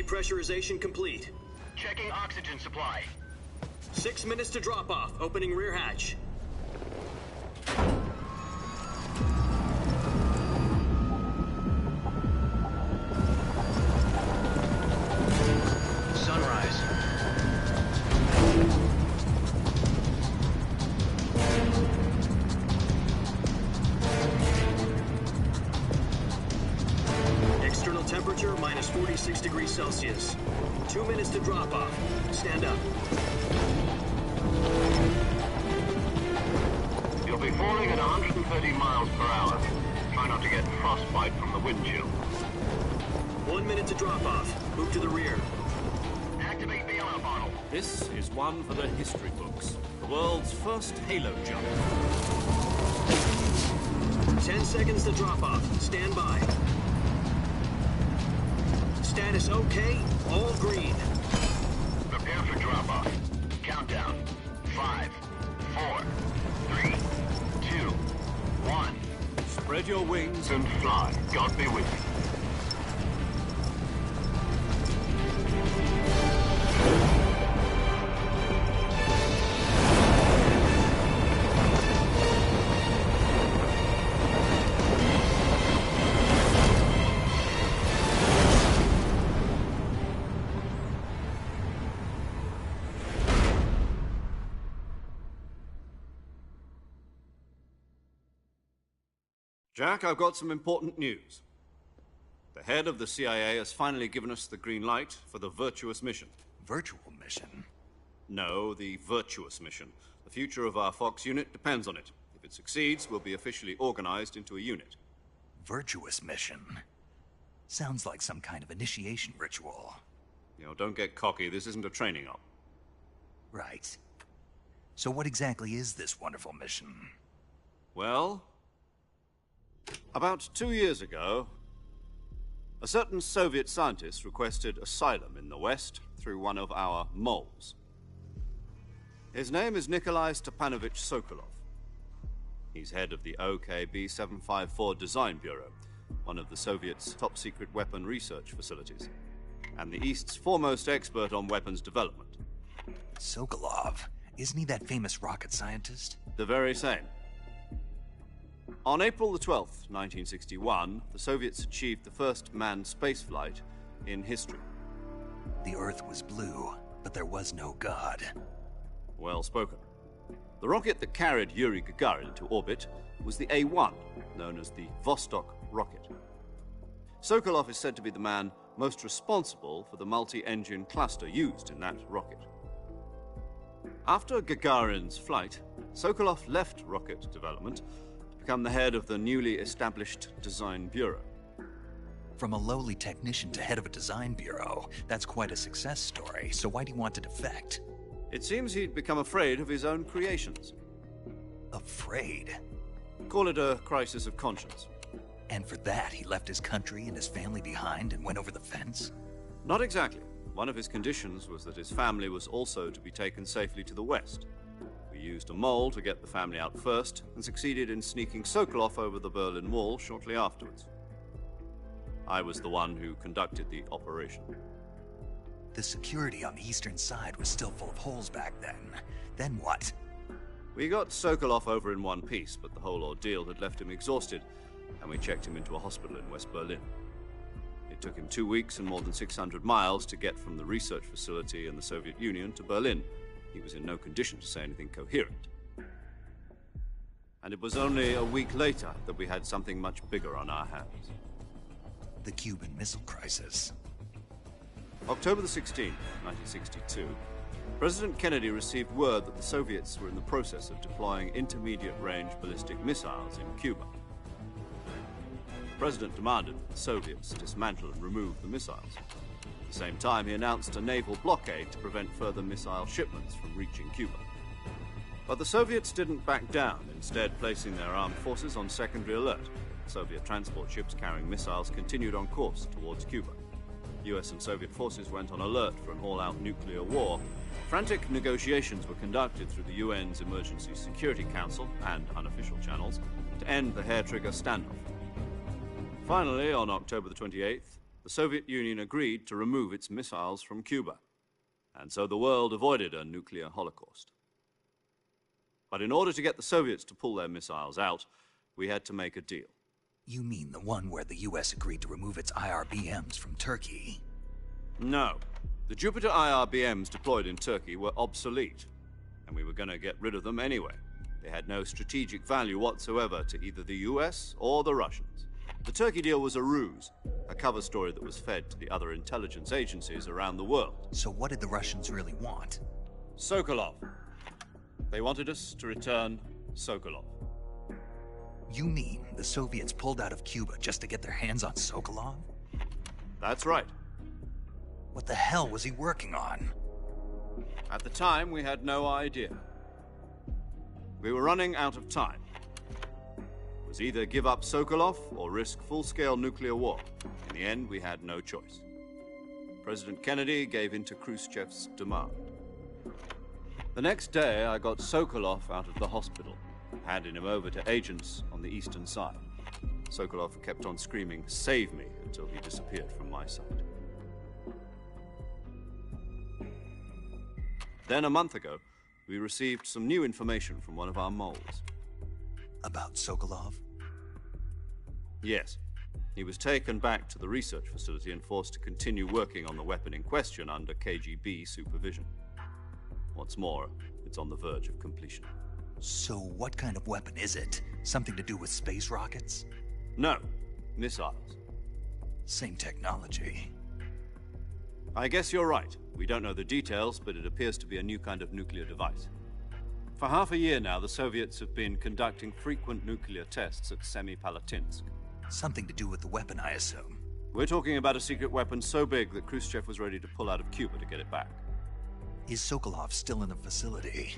Depressurization complete. Checking oxygen supply. 6 minutes to drop off. Opening rear hatch. Sunrise. External temperature minus 46 degrees Celsius. 2 minutes to drop off. Stand up. You'll be falling at 130 miles per hour. Try not to get frostbite from the wind chill. 1 minute to drop off. Move to the rear. Activate the armor bottle. This is one for the history books. The world's first halo jump. 10 seconds to drop off. Stand by. Status okay. All green. Prepare for drop-off. Countdown. 5, 4, 3, 2, 1. Spread your wings And fly. God be with you. Jack, I've got some important news. The head of the CIA has finally given us the green light for the virtuous mission. Virtual mission? No, the virtuous mission. The future of our Fox unit depends on it. If it succeeds, we'll be officially organized into a unit. Virtuous mission? Sounds like some kind of initiation ritual. You know, don't get cocky. This isn't a training op. Right. So what exactly is this wonderful mission? Well, about 2 years ago, a certain Soviet scientist requested asylum in the West through one of our moles. His name is Nikolai Stepanovich Sokolov. He's head of the OKB 754 Design Bureau, one of the Soviets' top-secret weapon research facilities, and the East's foremost expert on weapons development. Sokolov? Isn't he that famous rocket scientist? The very same. On April the 12th, 1961, the Soviets achieved the first manned spaceflight in history. The Earth was blue, but there was no God. Well spoken. The rocket that carried Yuri Gagarin into orbit was the A-1, known as the Vostok rocket. Sokolov is said to be the man most responsible for the multi-engine cluster used in that rocket. After Gagarin's flight, Sokolov left rocket development to become the head of the newly established Design Bureau. From a lowly technician to head of a design bureau, that's quite a success story, so why'd he want to defect? It seems he'd become afraid of his own creations. Afraid? Call it a crisis of conscience. And for that, he left his country and his family behind and went over the fence? Not exactly. One of his conditions was that his family was also to be taken safely to the West. We used a mole to get the family out first, and succeeded in sneaking Sokolov over the Berlin Wall shortly afterwards. I was the one who conducted the operation. The security on the eastern side was still full of holes back then. Then what? We got Sokolov over in one piece, but the whole ordeal had left him exhausted, and we checked him into a hospital in West Berlin. It took him 2 weeks and more than 600 miles to get from the research facility in the Soviet Union to Berlin. He was in no condition to say anything coherent. And it was only a week later that we had something much bigger on our hands. The Cuban Missile Crisis. October the 16th, 1962, President Kennedy received word that the Soviets were in the process of deploying intermediate-range ballistic missiles in Cuba. The President demanded that the Soviets dismantle and remove the missiles. At the same time, he announced a naval blockade to prevent further missile shipments from reaching Cuba. But the Soviets didn't back down, instead placing their armed forces on secondary alert. Soviet transport ships carrying missiles continued on course towards Cuba. US and Soviet forces went on alert for an all-out nuclear war. Frantic negotiations were conducted through the UN's Emergency Security Council and unofficial channels to end the hair-trigger standoff. Finally, on October the 28th, the Soviet Union agreed to remove its missiles from Cuba, and so the world avoided a nuclear holocaust. But in order to get the Soviets to pull their missiles out, we had to make a deal. You mean the one where the US agreed to remove its IRBMs from Turkey? No. The Jupiter IRBMs deployed in Turkey were obsolete, and we were going to get rid of them anyway. They had no strategic value whatsoever to either the US or the Russians. The Turkey deal was a ruse, a cover story that was fed to the other intelligence agencies around the world. So what did the Russians really want? Sokolov. They wanted us to return Sokolov. You mean the Soviets pulled out of Cuba just to get their hands on Sokolov? That's right. What the hell was he working on? At the time, we had no idea. We were running out of time. It was either give up Sokolov or risk full-scale nuclear war. In the end, we had no choice. President Kennedy gave in to Khrushchev's demand. The next day, I got Sokolov out of the hospital, handing him over to agents on the eastern side. Sokolov kept on screaming, "Save me," until he disappeared from my sight. Then, a month ago, we received some new information from one of our moles. About Sokolov? Yes. He was taken back to the research facility and forced to continue working on the weapon in question under KGB supervision. What's more, it's on the verge of completion. So what kind of weapon is it? Something to do with space rockets? No, missiles. Same technology. I guess you're right. We don't know the details, but it appears to be a new kind of nuclear device. For half a year now, the Soviets have been conducting frequent nuclear tests at Semipalatinsk. Something to do with the weapon, I assume. We're talking about a secret weapon so big that Khrushchev was ready to pull out of Cuba to get it back. Is Sokolov still in the facility?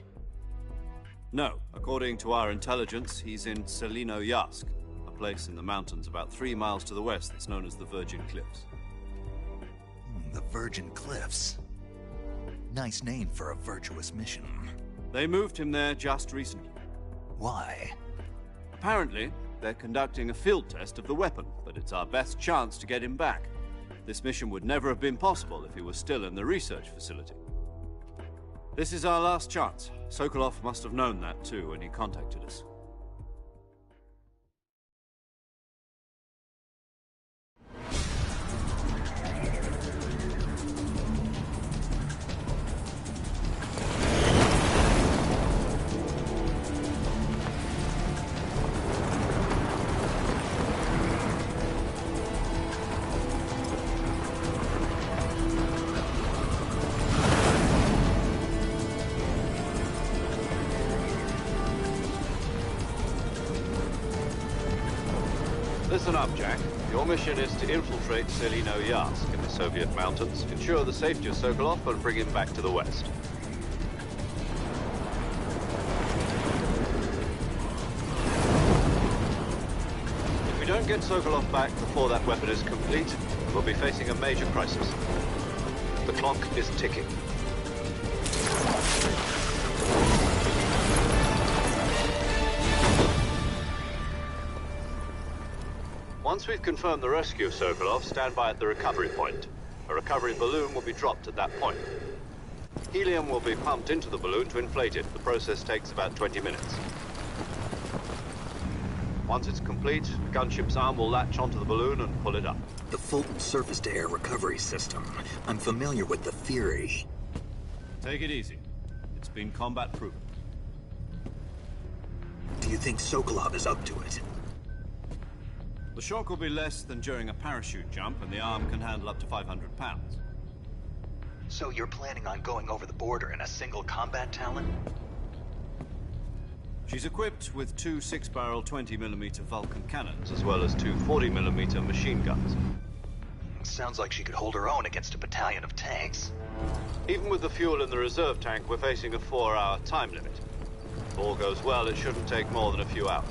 No. According to our intelligence, he's in Selinoyarsk, a place in the mountains about 3 miles to the west that's known as the Virgin Cliffs. The Virgin Cliffs. Nice name for a virtuous mission. They moved him there just recently. Why? Apparently, they're conducting a field test of the weapon, but it's our best chance to get him back. This mission would never have been possible if he was still in the research facility. This is our last chance. Sokolov must have known that too when he contacted us. Listen up, Jack. Your mission is to infiltrate Selinoyarsk in the Soviet mountains, ensure the safety of Sokolov, and bring him back to the west. If we don't get Sokolov back before that weapon is complete, we'll be facing a major crisis. The clock is ticking. Once we've confirmed the rescue of Sokolov, stand by at the recovery point. A recovery balloon will be dropped at that point. Helium will be pumped into the balloon to inflate it. The process takes about 20 minutes. Once it's complete, the gunship's arm will latch onto the balloon and pull it up. The Fulton surface-to-air recovery system. I'm familiar with the theory. Take it easy. It's been combat-proven. Do you think Sokolov is up to it? The shock will be less than during a parachute jump, and the arm can handle up to 500 pounds. So you're planning on going over the border in a single combat Talon? She's equipped with 2 6-barrel 20mm Vulcan cannons, as well as 2 40mm machine guns. Sounds like she could hold her own against a battalion of tanks. Even with the fuel in the reserve tank, we're facing a 4-hour time limit. If all goes well, it shouldn't take more than a few hours.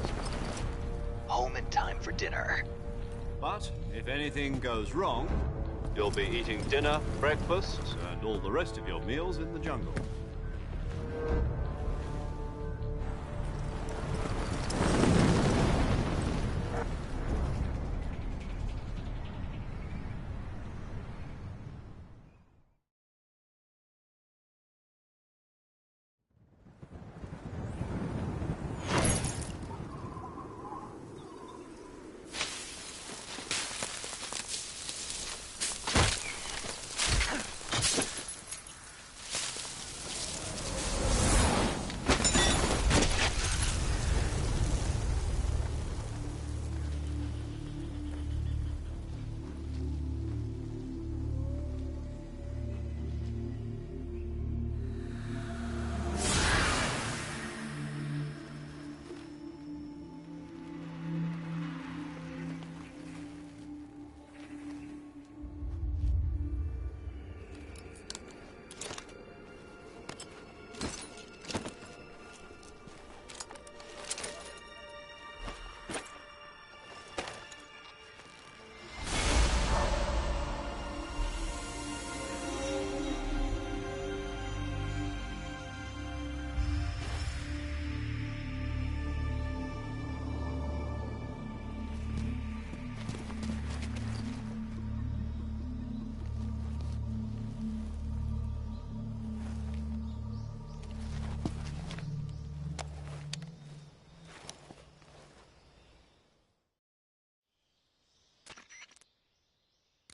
Home in time for dinner. But if anything goes wrong, you'll be eating dinner, breakfast, and all the rest of your meals in the jungle.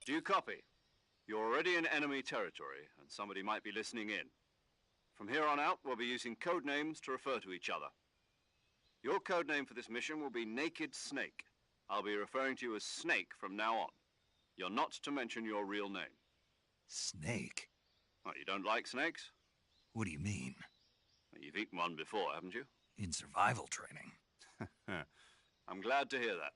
Do you copy? You're already in enemy territory, and somebody might be listening in. From here on out, we'll be using code names to refer to each other. Your code name for this mission will be Naked Snake. I'll be referring to you as Snake from now on. You're not to mention your real name. Snake? What, you don't like snakes? What do you mean? You've eaten one before, haven't you? In survival training. I'm glad to hear that.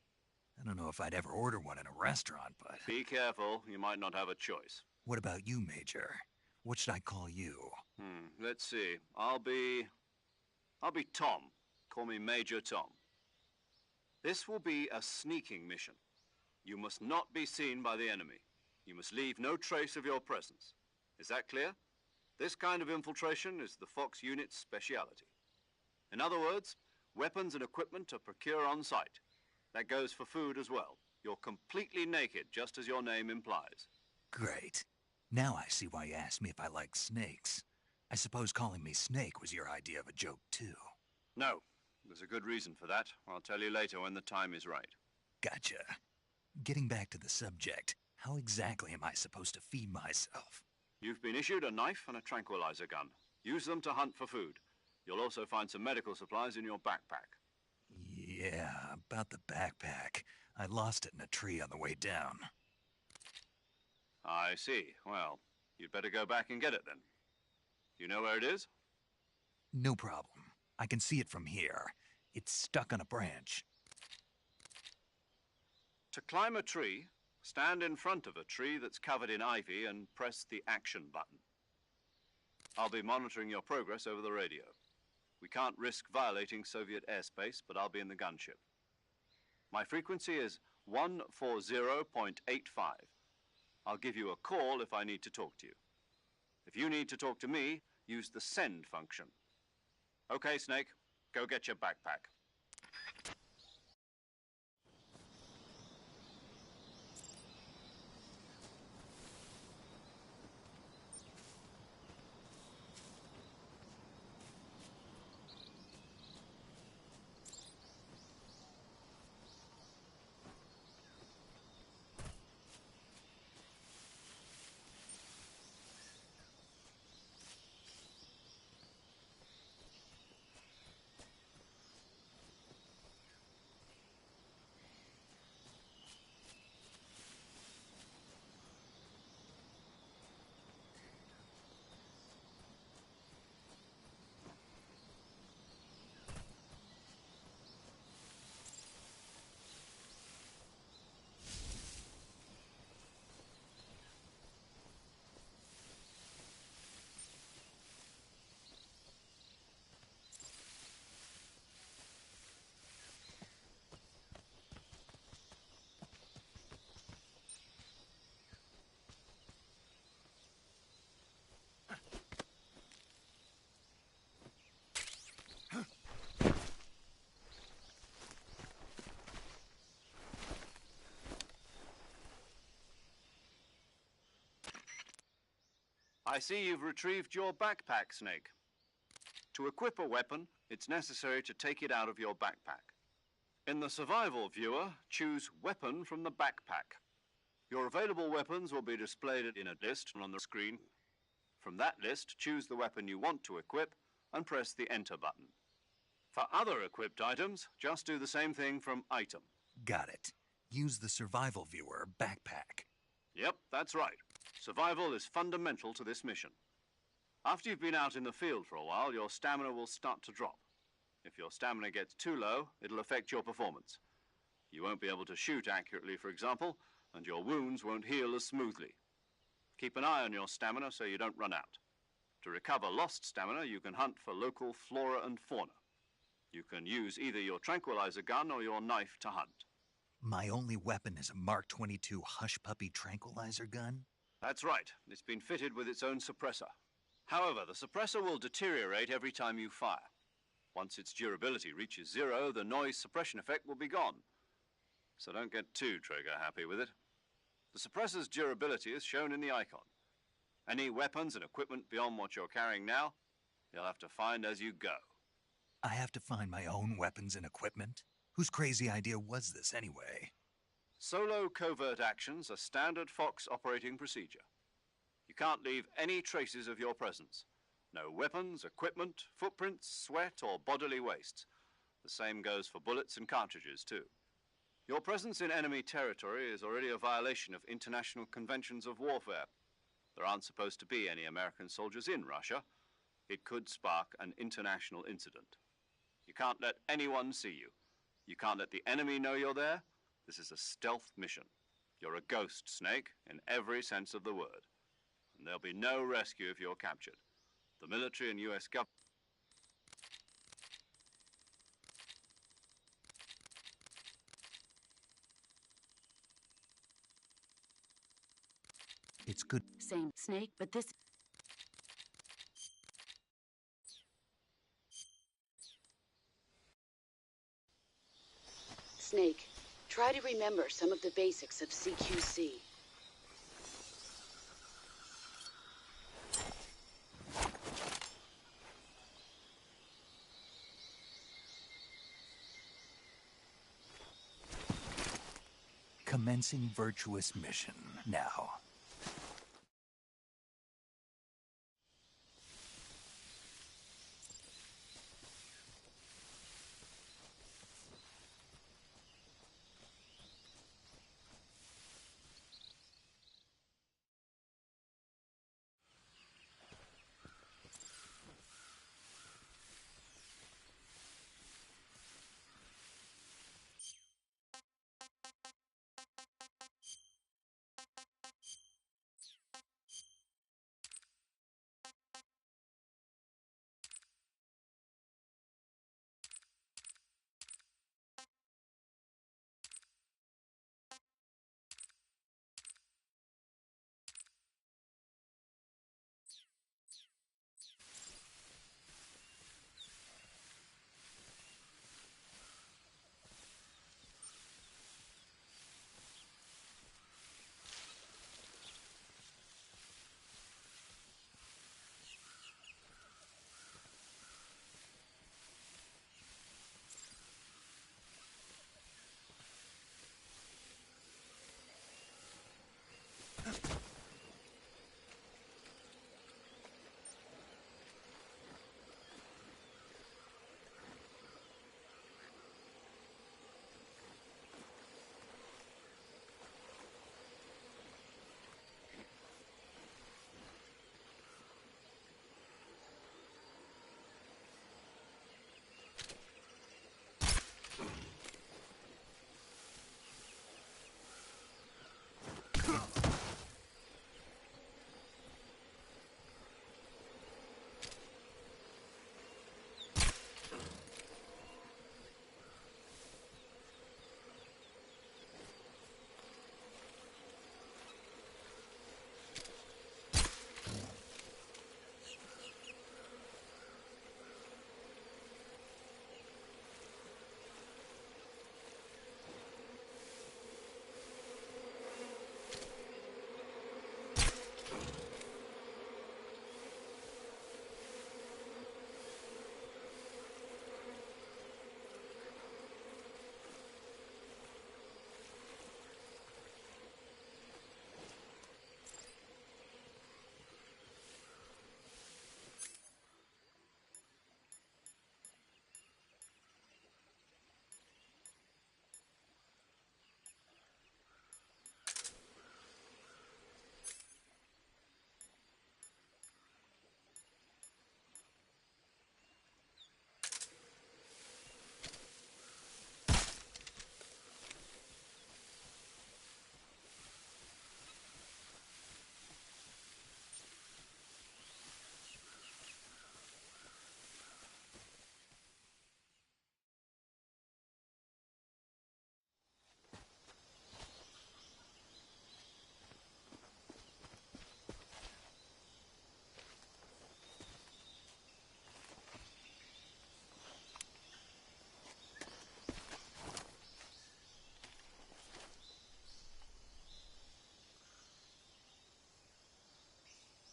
I don't know if I'd ever order one in a restaurant, but... Be careful, you might not have a choice. What about you, Major? What should I call you? Let's see. I'll be Tom. Call me Major Tom. This will be a sneaking mission. You must not be seen by the enemy. You must leave no trace of your presence. Is that clear? This kind of infiltration is the Fox unit's speciality. In other words, weapons and equipment are procured on site. That goes for food as well. You're completely naked, just as your name implies. Great. Now I see why you asked me if I like snakes. I suppose calling me Snake was your idea of a joke, too. No. There's a good reason for that. I'll tell you later when the time is right. Gotcha. Getting back to the subject, how exactly am I supposed to feed myself? You've been issued a knife and a tranquilizer gun. Use them to hunt for food. You'll also find some medical supplies in your backpack. Yeah, about the backpack. I lost it in a tree on the way down. I see. Well, you'd better go back and get it then. You know where it is? No problem. I can see it from here. It's stuck on a branch. To climb a tree, stand in front of a tree that's covered in ivy and press the action button. I'll be monitoring your progress over the radio. We can't risk violating Soviet airspace, but I'll be in the gunship. My frequency is 140.85. I'll give you a call if I need to talk to you. If you need to talk to me, use the send function. Okay, Snake, go get your backpack. I see you've retrieved your backpack, Snake. To equip a weapon, it's necessary to take it out of your backpack. In the survival viewer, choose Weapon from the backpack. Your available weapons will be displayed in a list on the screen. From that list, choose the weapon you want to equip and press the Enter button. For other equipped items, just do the same thing from Item. Got it. Use the survival viewer backpack. Yep, that's right. Survival is fundamental to this mission. After you've been out in the field for a while, your stamina will start to drop. If your stamina gets too low, it'll affect your performance. You won't be able to shoot accurately, for example, and your wounds won't heal as smoothly. Keep an eye on your stamina so you don't run out. To recover lost stamina, you can hunt for local flora and fauna. You can use either your tranquilizer gun or your knife to hunt. My only weapon is a Mark 22 Hush Puppy tranquilizer gun? That's right. It's been fitted with its own suppressor. However, the suppressor will deteriorate every time you fire. Once its durability reaches 0, the noise suppression effect will be gone. So don't get too trigger-happy with it. The suppressor's durability is shown in the icon. Any weapons and equipment beyond what you're carrying now, you'll have to find as you go. I have to find my own weapons and equipment? Whose crazy idea was this, anyway? Solo covert actions are standard Fox operating procedure. You can't leave any traces of your presence. No weapons, equipment, footprints, sweat, or bodily waste. The same goes for bullets and cartridges, too. Your presence in enemy territory is already a violation of international conventions of warfare. There aren't supposed to be any American soldiers in Russia. It could spark an international incident. You can't let anyone see you. You can't let the enemy know you're there. This is a stealth mission. You're a ghost, Snake, in every sense of the word. And there'll be no rescue if you're captured. The military and U.S. government... It's good. Same Snake, but this... Snake, try to remember some of the basics of CQC. Commencing virtuous mission now.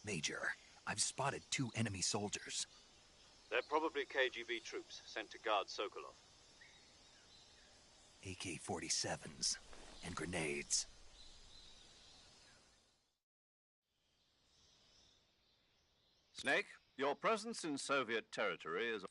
Major, I've spotted 2 enemy soldiers. They're probably KGB troops sent to guard Sokolov. AK-47s. and grenades. Snake, your presence in Soviet territory is...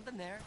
Nothing there.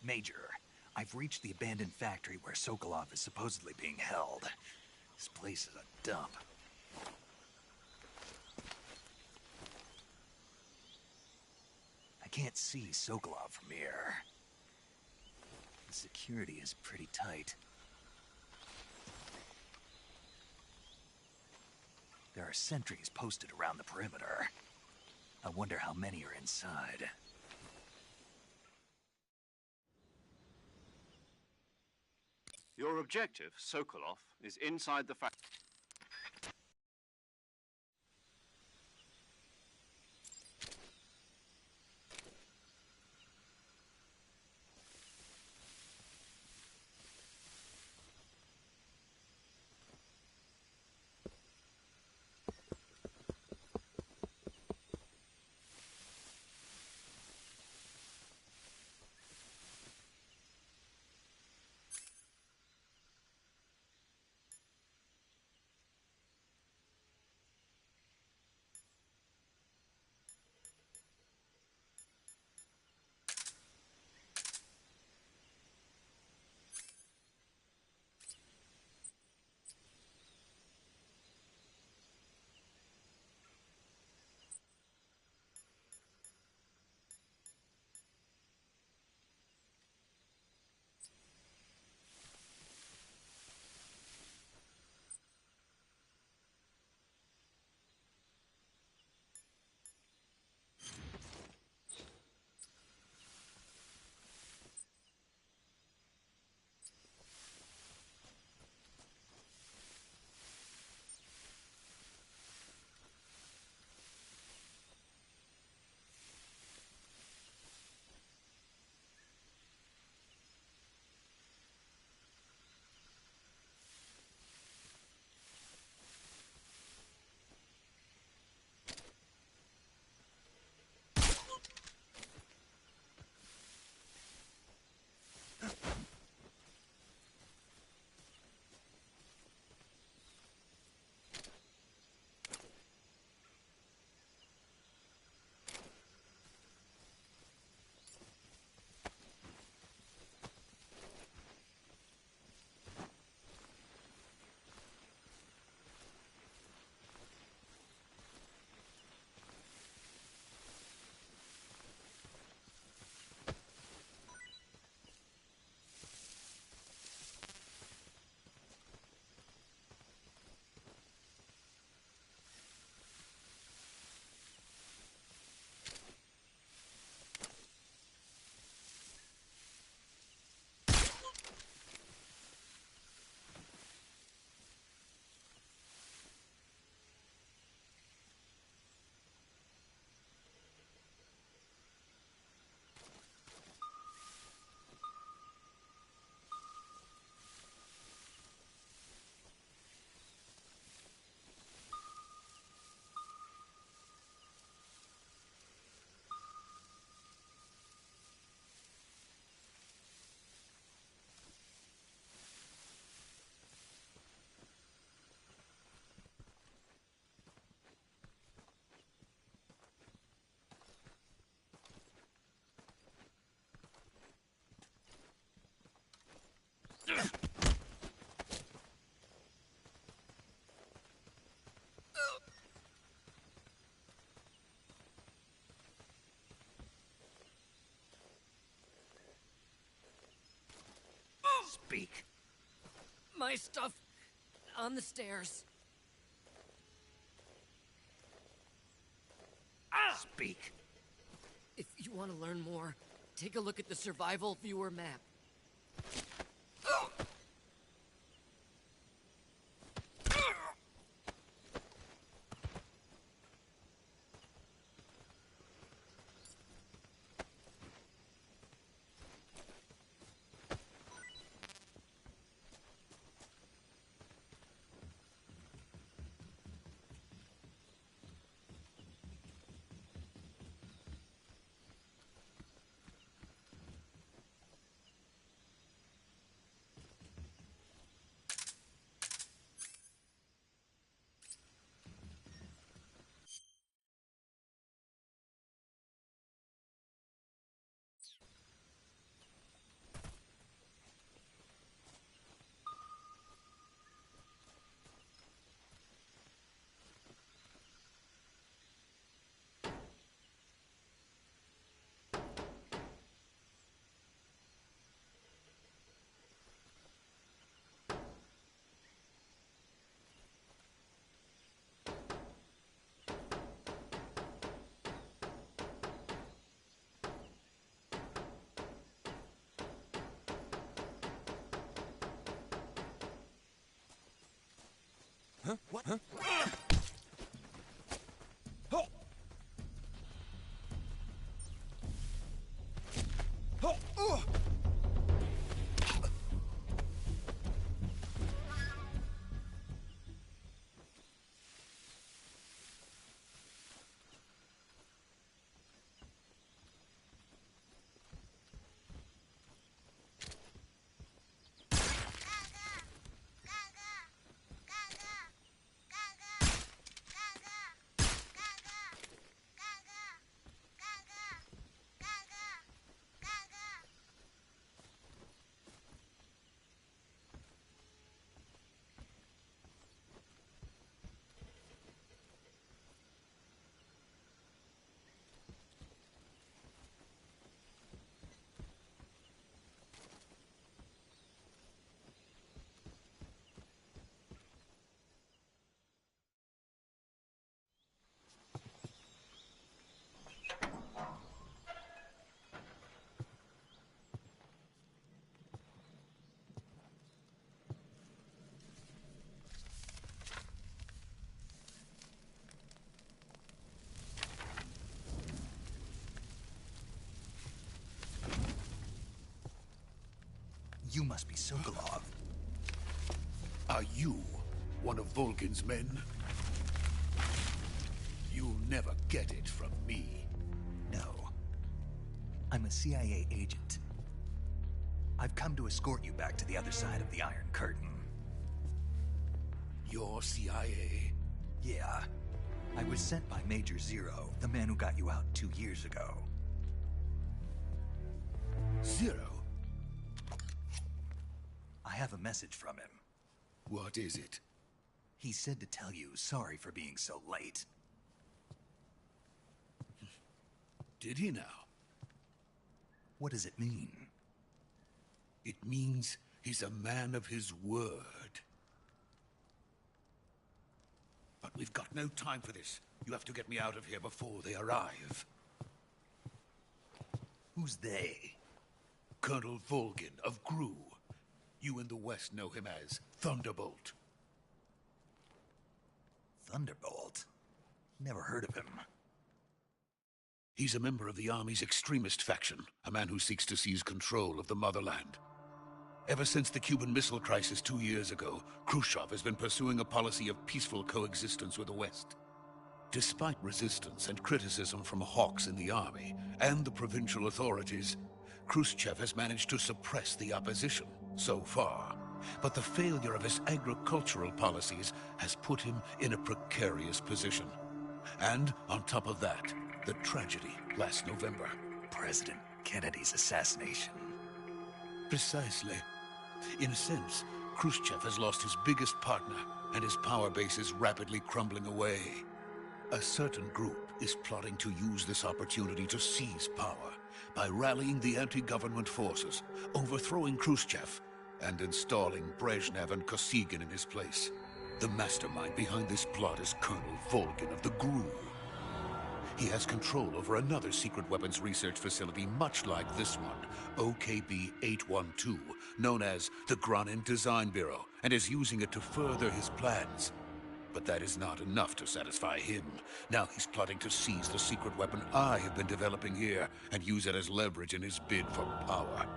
Major, I've reached the abandoned factory where Sokolov is supposedly being held. This place is a dump. I can't see Sokolov from here. The security is pretty tight. There are sentries posted around the perimeter. I wonder how many are inside. Your objective, Sokolov, is inside the factory. Speak. My stuff on the stairs. Speak. If you want to learn more, take a look at the survival viewer map. What? You must be Sokolov. Are you one of Volgin's men? You'll never get it from me. No. I'm a CIA agent. I've come to escort you back to the other side of the Iron Curtain. You're CIA? Yeah. I was sent by Major Zero, the man who got you out 2 years ago. Zero? I have a message from him. What is it? He said to tell you sorry for being so late. Did he now? What does it mean? It means he's a man of his word. But we've got no time for this. You have to get me out of here before they arrive. Who's they? Colonel Volgin of Gru. You in the West know him as Thunderbolt. Thunderbolt? Never heard of him. He's a member of the Army's extremist faction, a man who seeks to seize control of the motherland. Ever since the Cuban Missile Crisis 2 years ago, Khrushchev has been pursuing a policy of peaceful coexistence with the West. Despite resistance and criticism from hawks in the Army and the provincial authorities, Khrushchev has managed to suppress the opposition so far. But the failure of his agricultural policies has put him in a precarious position. And on top of that, the tragedy last November. President Kennedy's assassination. Precisely. In a sense, Khrushchev has lost his biggest partner, and his power base is rapidly crumbling away. A certain group is plotting to use this opportunity to seize power by rallying the anti-government forces, overthrowing Khrushchev, and installing Brezhnev and Kosygin in his place. The mastermind behind this plot is Colonel Volgin of the GRU. He has control over another secret weapons research facility much like this one, OKB-812, known as the Granin Design Bureau, and is using it to further his plans. But that is not enough to satisfy him. Now he's plotting to seize the secret weapon I have been developing here and use it as leverage in his bid for power.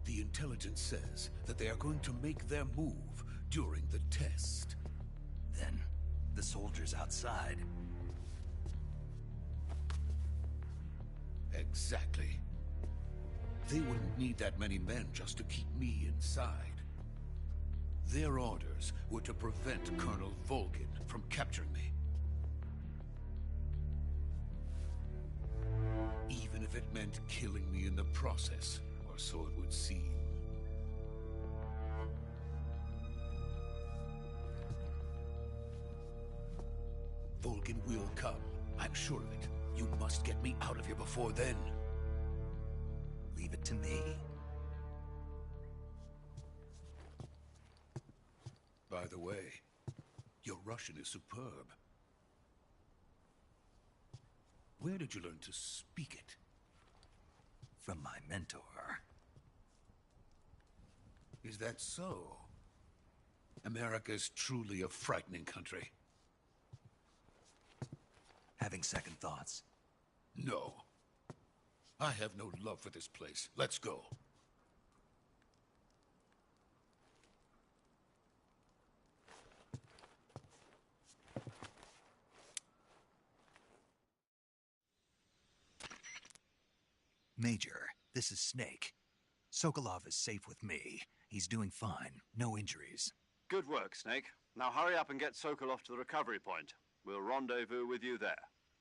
The intelligence says that they are going to make their move during the test. Then, the soldiers outside. Exactly. They wouldn't need that many men just to keep me inside. Their orders were to prevent Colonel Volgin from capturing me. Even if it meant killing me in the process, or so it would seem. Volgin will come. I'm sure of it. You must get me out of here before then. Leave it to me. By the way, your Russian is superb. Where did you learn to speak it? From my mentor. Is that so? America's truly a frightening country. Having second thoughts. No. I have no love for this place. Let's go. Major, this is Snake. Sokolov is safe with me. He's doing fine. No injuries. Good work, Snake. Now hurry up and get Sokolov to the recovery point. We'll rendezvous with you there.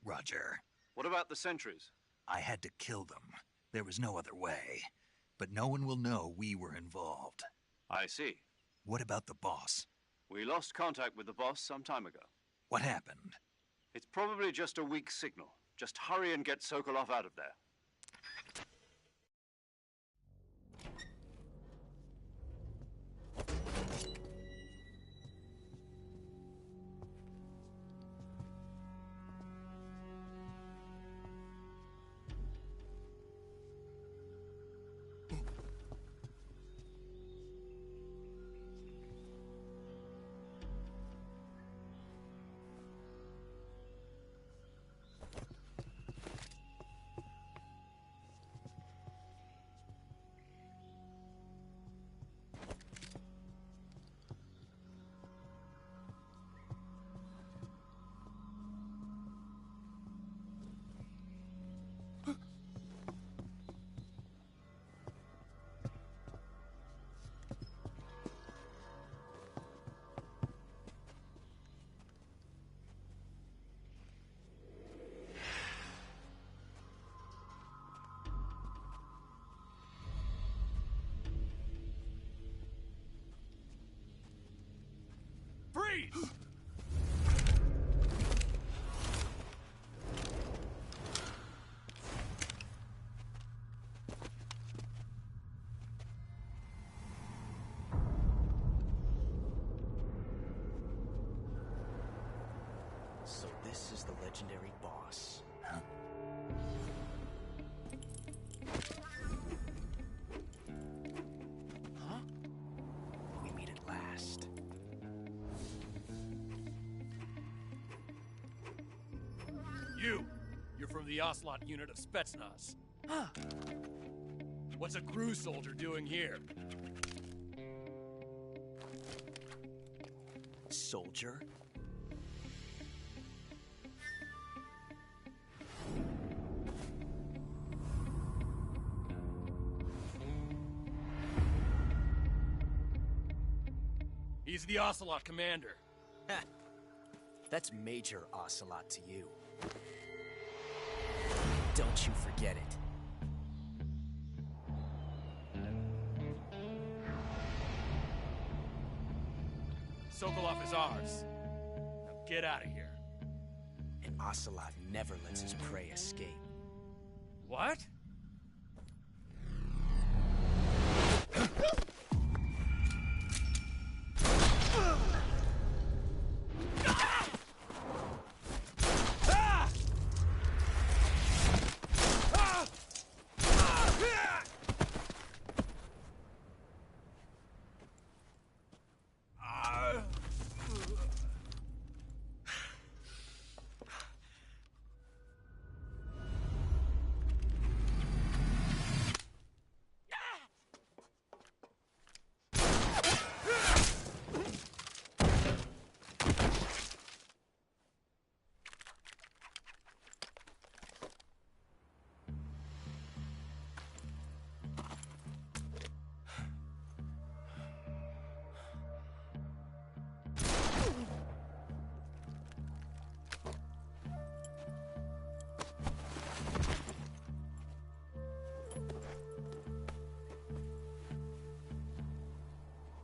Roger. What about the sentries? I had to kill them. There was no other way. But no one will know we were involved. I see. What about the boss? We lost contact with the boss some time ago. What happened? It's probably just a weak signal. Just hurry and get Sokolov out of there. Freeze! So this is the legendary boss. Huh? Huh? We meet at last. You're from the Ocelot unit of Spetsnaz. Huh. What's a crew soldier doing here? Soldier? He's the Ocelot commander. Ha! That's Major Ocelot to you. Don't you forget it. Sokolov is ours. Now get out of here. And Ocelot never lets his prey escape. What?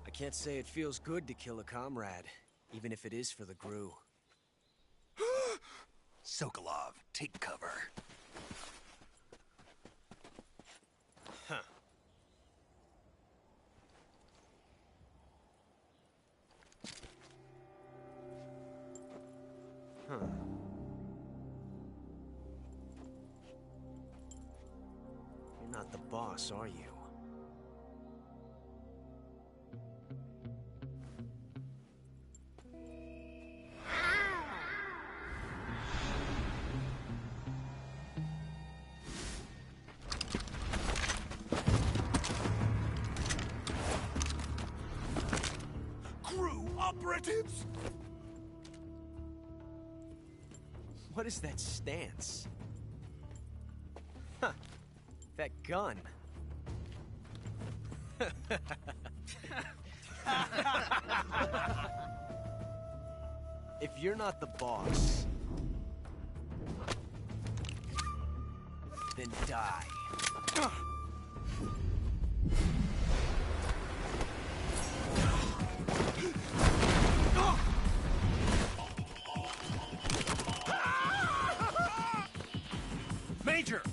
I can't say it feels good to kill a comrade, even if it is for the GRU. Sokolov, take cover. Huh. Huh. You're not the boss, are you? Crew operatives! What is that stance? Huh. That gun. If you're not the boss, then die. Major!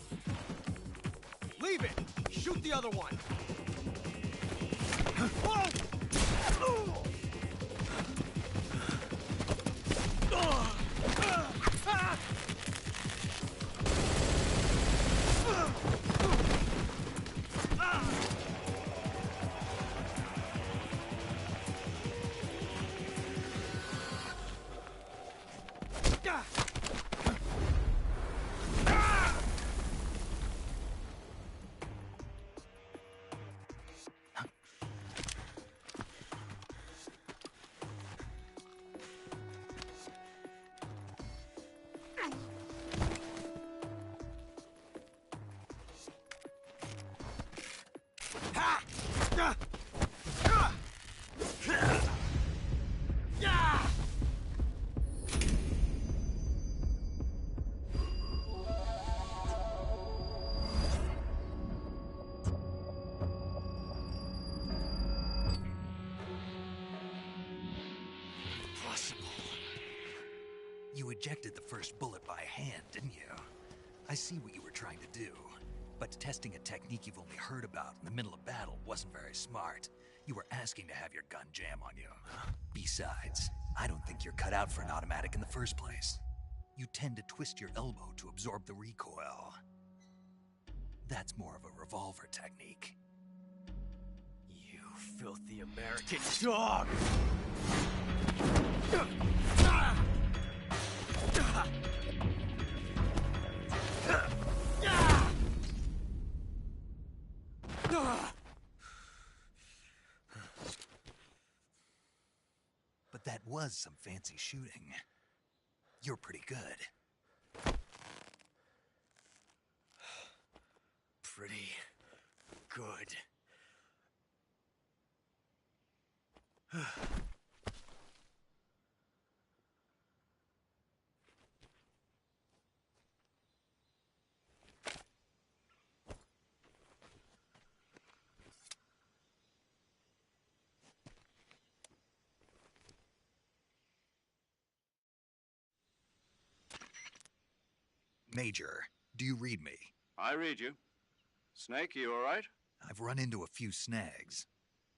Leave it! Shoot the other one! You ejected the first bullet by hand, didn't you? I see what you were trying to do. But testing a technique you've only heard about in the middle of battle wasn't very smart. You were asking to have your gun jam on you. Besides, I don't think you're cut out for an automatic in the first place. You tend to twist your elbow to absorb the recoil. That's more of a revolver technique. You filthy American dog! But that was some fancy shooting. You're pretty good. Pretty good. Major, do you read me? I read you. Snake, you all right? I've run into a few snags.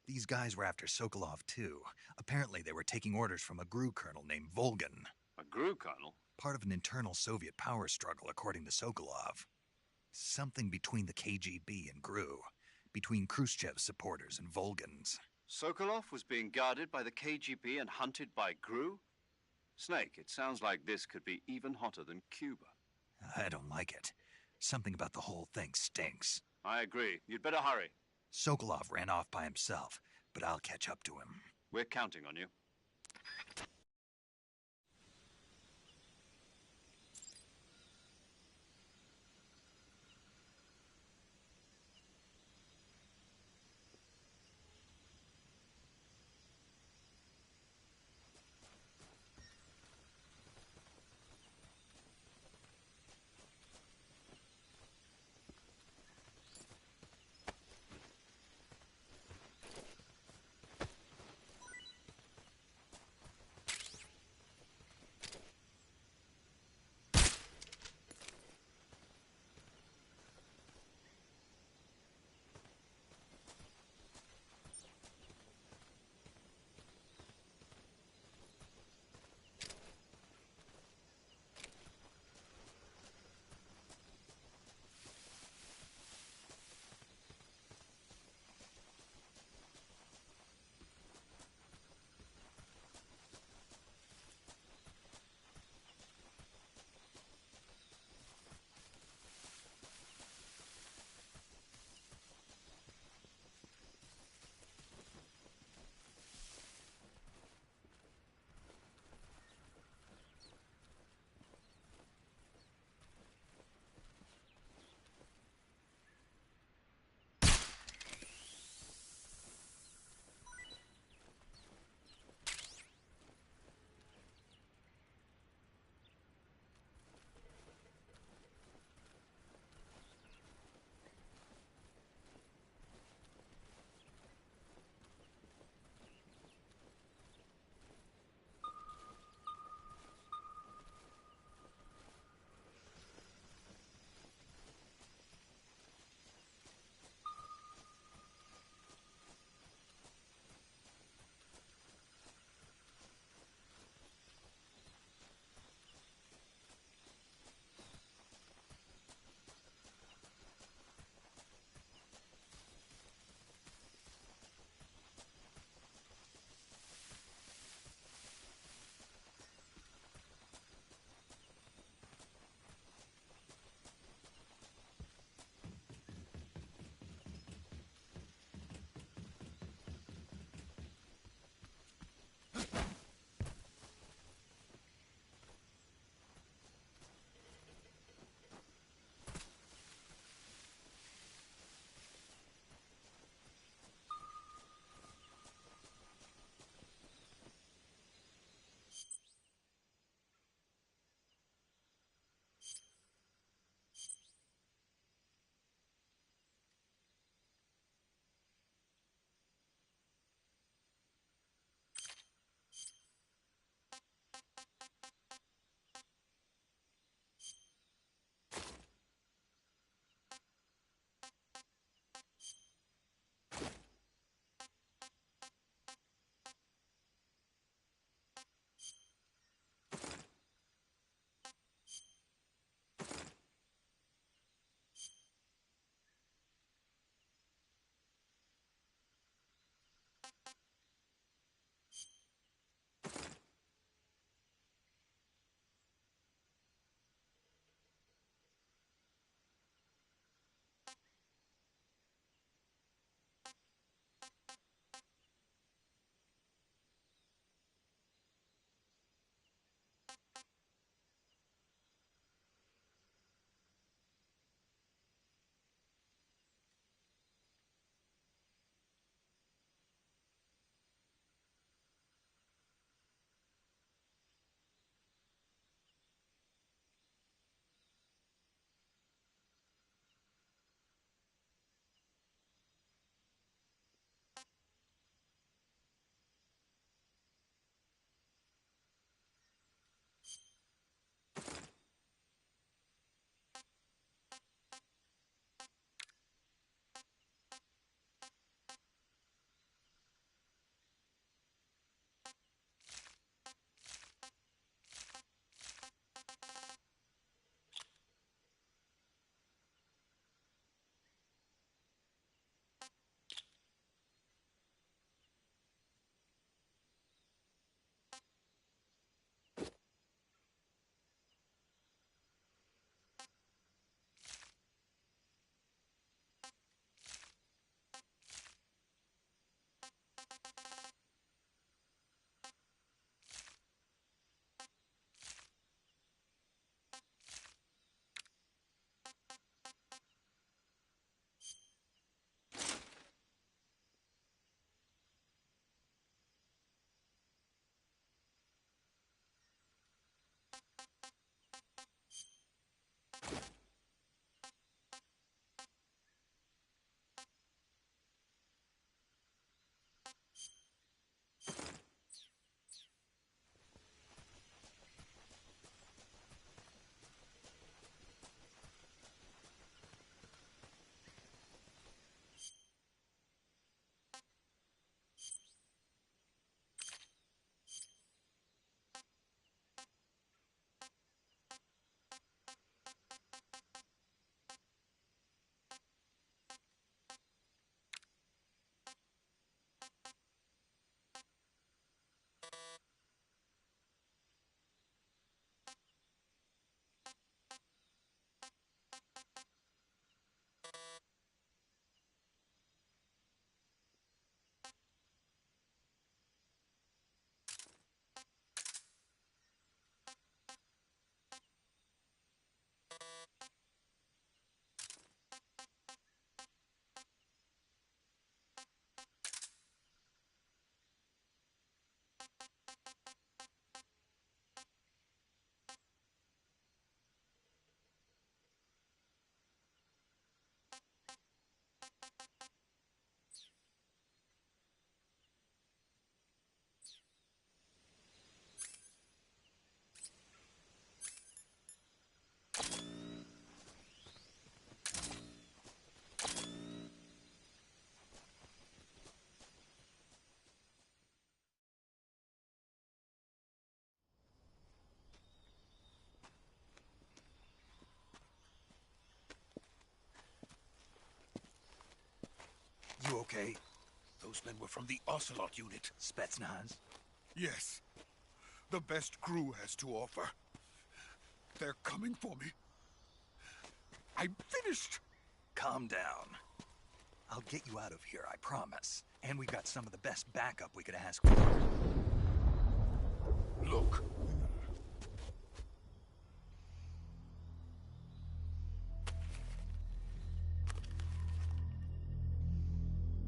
These guys were after Sokolov, too. Apparently they were taking orders from a GRU colonel named Volgan. A GRU colonel? Part of an internal Soviet power struggle, according to Sokolov. Something between the KGB and GRU. Between Khrushchev's supporters and Volgan's. Sokolov was being guarded by the KGB and hunted by GRU? Snake, it sounds like this could be even hotter than Cuba. I don't like it. Something about the whole thing stinks. I agree. You'd better hurry. Sokolov ran off by himself, but I'll catch up to him. We're counting on you. You okay? Those men were from the Ocelot unit. Spetsnaz? Yes. The best crew has to offer. They're coming for me. I'm finished. Calm down. I'll get you out of here, I promise. And we've got some of the best backup we could ask for. Look.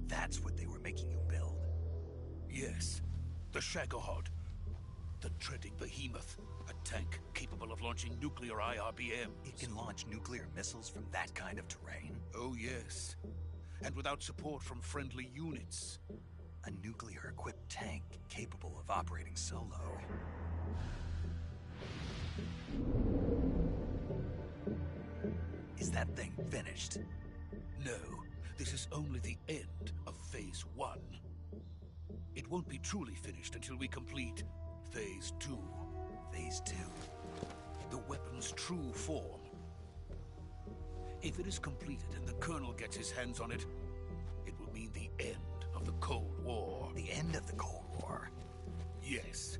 That's what they were making you build? Yes. The Shagohod. The treading behemoth. A tank capable of launching nuclear IRBM. It can launch nuclear missiles from that kind of terrain? Oh, yes. And without support from friendly units. A nuclear-equipped tank capable of operating solo. Is that thing finished? No. This is only the end of Phase 1. It won't be truly finished until we complete Phase 2. Phase 2? The weapon's true form. If it is completed and the Colonel gets his hands on it, it will mean the end of the Cold War. end of the Cold War. Yes.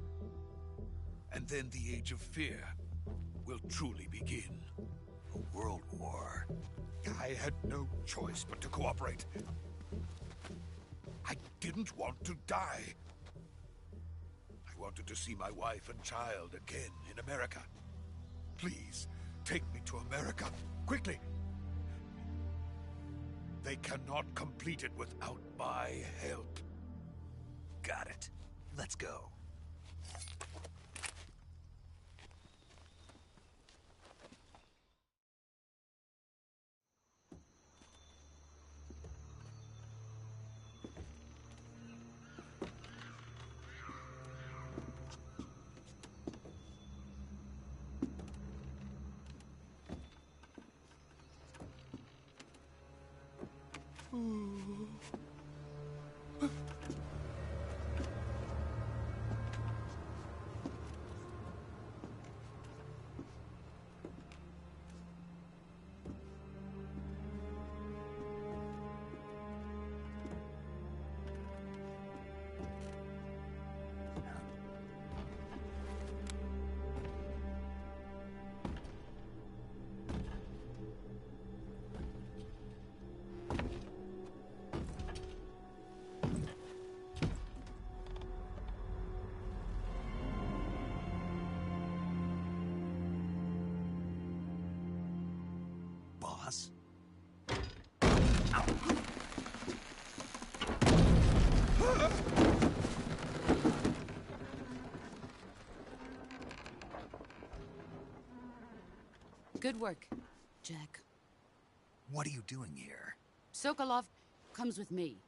And then the Age of Fear will truly begin. A world war. I had no choice but to cooperate. I didn't want to die. I wanted to see my wife and child again in America. Please, take me to America, quickly. They cannot complete it without my help. Got it. Let's go. Boss? Good work, Jack. What are you doing here? Sokolov comes with me.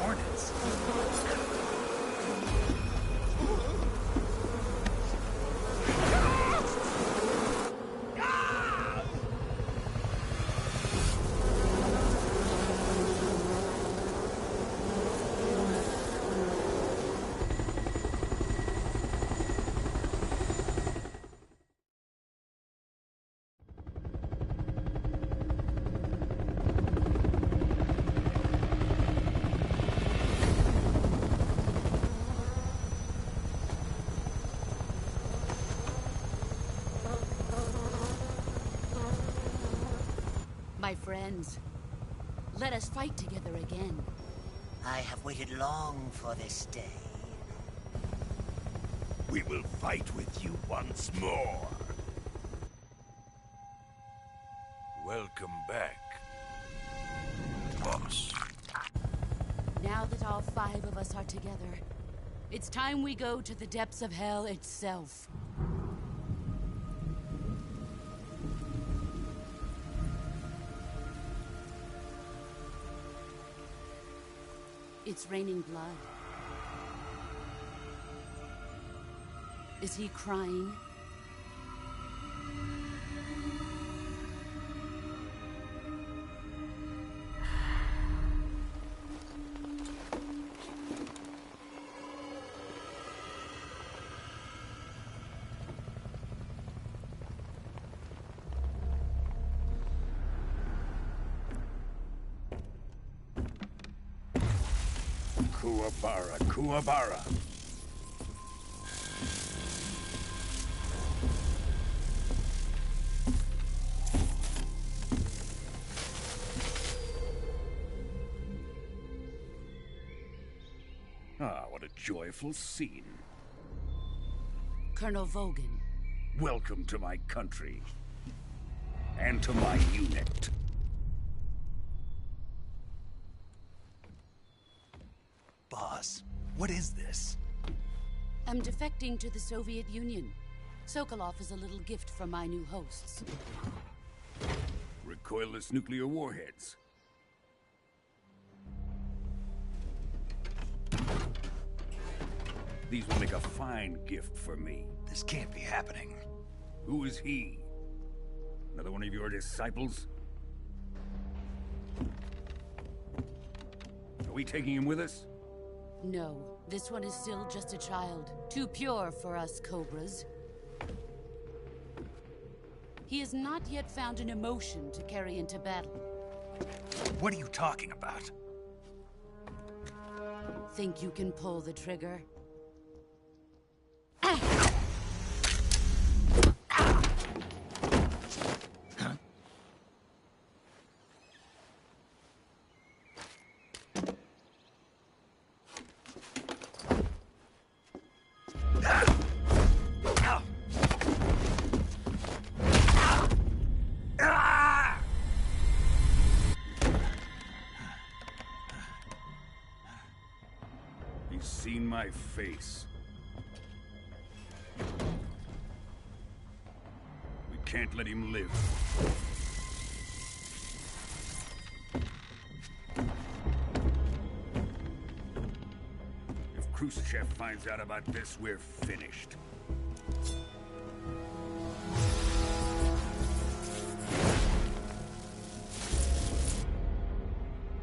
Hornets. My friends, let us fight together again. I have waited long for this day. We will fight with you once more. Welcome back, boss. Now that all 5 of us are together, it's time we go to the depths of hell itself. It's raining blood. Is he crying? Kuwabara, Kuwabara. Ah, what a joyful scene. Colonel Vogan. Welcome to my country. And to my unit. Boss, what is this? I'm defecting to the Soviet Union. Sokolov is a little gift from my new hosts. Recoilless nuclear warheads. These will make a fine gift for me. This can't be happening. Who is he? Another one of your disciples? Are we taking him with us? No, this one is still just a child. Too pure for us Cobras. He has not yet found an emotion to carry into battle. What are you talking about? Think you can pull the trigger? He's seen my face. We can't let him live. If Khrushchev finds out about this, we're finished.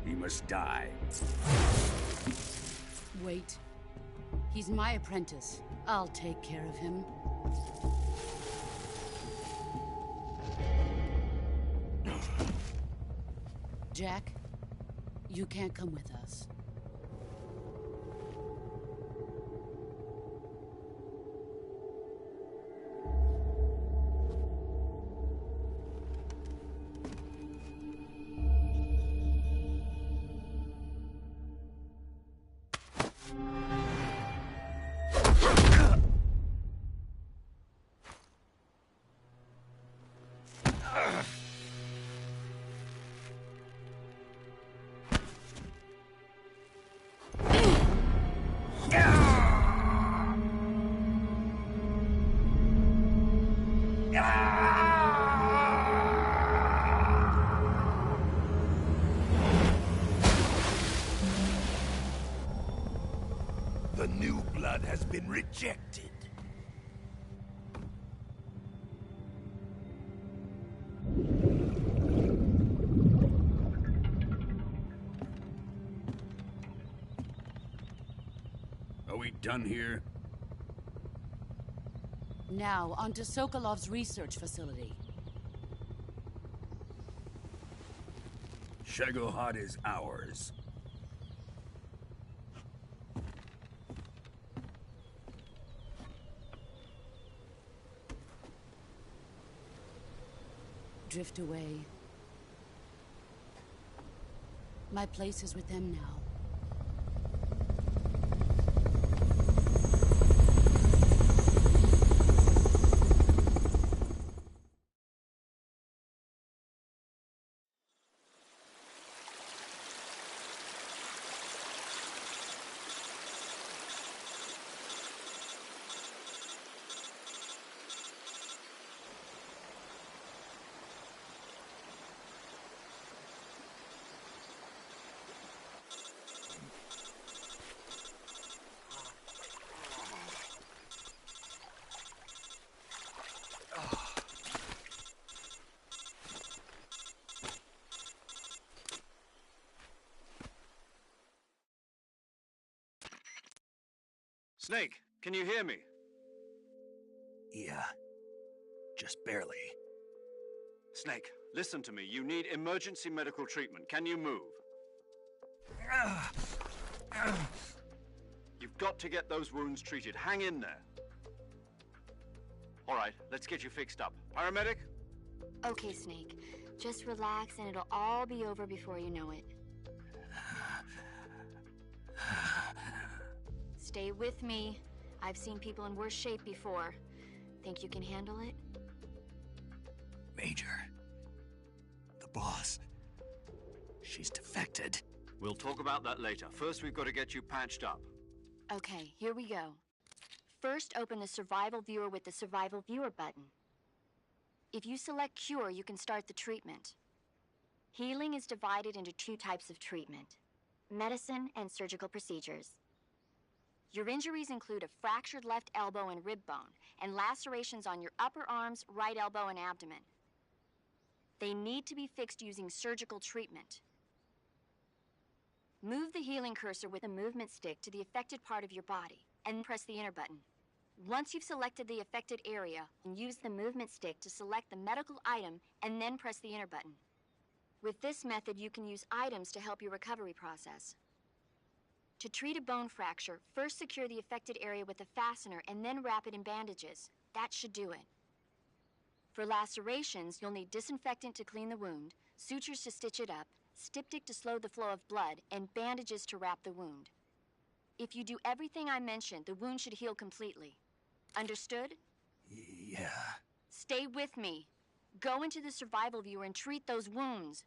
He must die. Wait. He's my apprentice. I'll take care of him. Jack, you can't come with us. The new blood has been rejected. Are we done here? Now, onto Sokolov's research facility. Shagohod is ours. Drift away. My place is with them now. Snake, can you hear me? Yeah. Just barely. Snake, listen to me. You need emergency medical treatment. Can you move? You've got to get those wounds treated. Hang in there. All right, let's get you fixed up. Paramedic? Okay, Snake. Just relax and it'll all be over before you know it. Stay with me. I've seen people in worse shape before. Think you can handle it? Major. The boss. She's defected. We'll talk about that later. First, we've got to get you patched up. Okay, here we go. First, open the Survival Viewer with the Survival Viewer button. If you select Cure, you can start the treatment. Healing is divided into two types of treatment: medicine and surgical procedures. Your injuries include a fractured left elbow and rib bone, and lacerations on your upper arms, right elbow, and abdomen. They need to be fixed using surgical treatment. Move the healing cursor with a movement stick to the affected part of your body, and press the enter button. Once you've selected the affected area, use the movement stick to select the medical item, and then press the enter button. With this method, you can use items to help your recovery process. To treat a bone fracture, first secure the affected area with a fastener and then wrap it in bandages. That should do it. For lacerations, you'll need disinfectant to clean the wound, sutures to stitch it up, styptic to slow the flow of blood, and bandages to wrap the wound. If you do everything I mentioned, the wound should heal completely. Understood? Yeah. Stay with me. Go into the survival viewer and treat those wounds.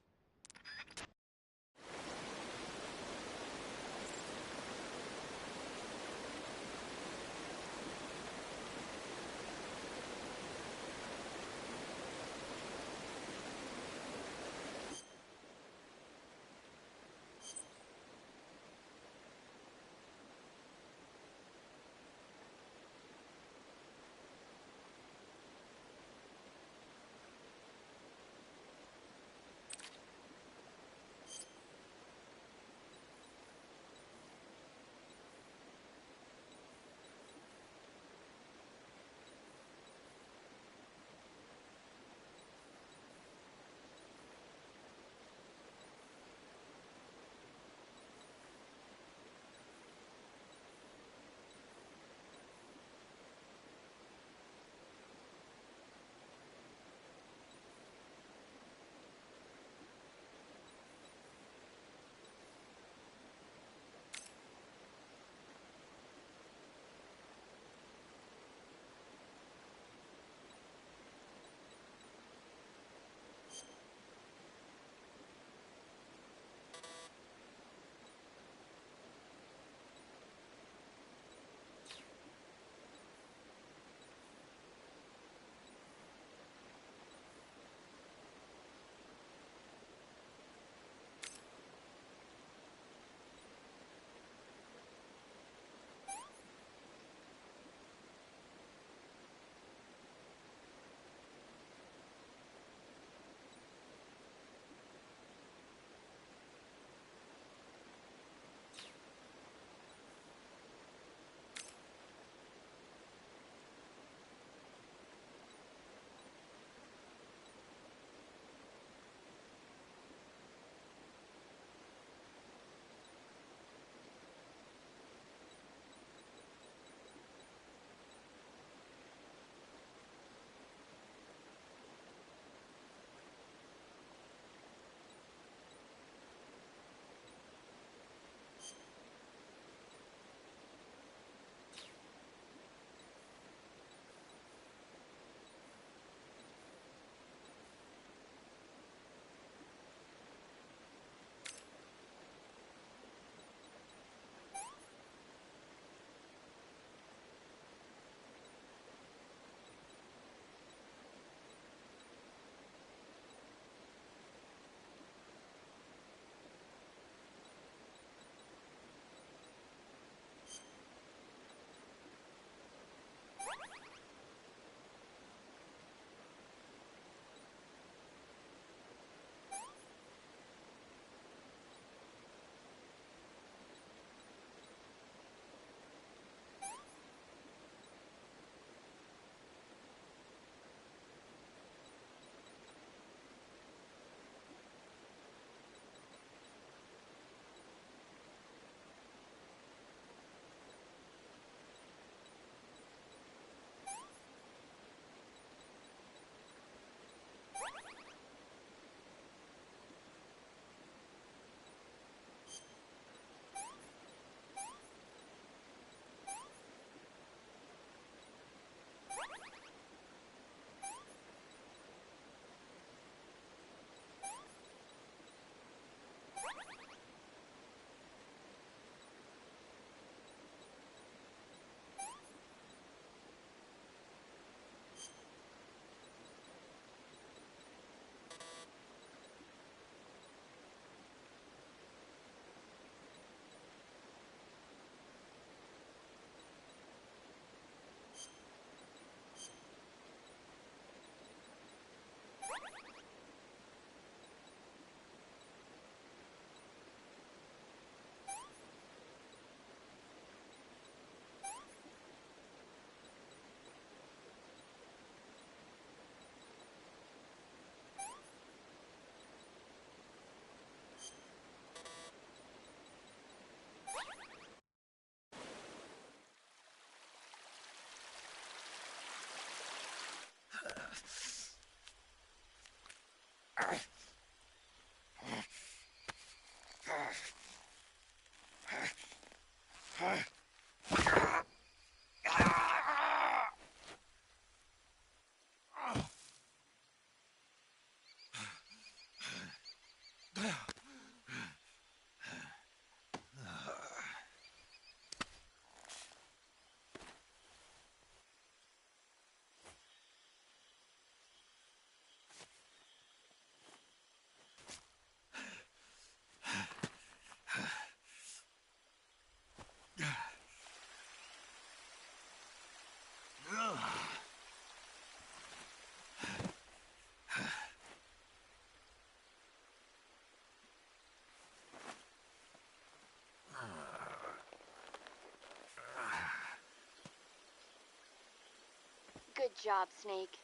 Good job, Snake.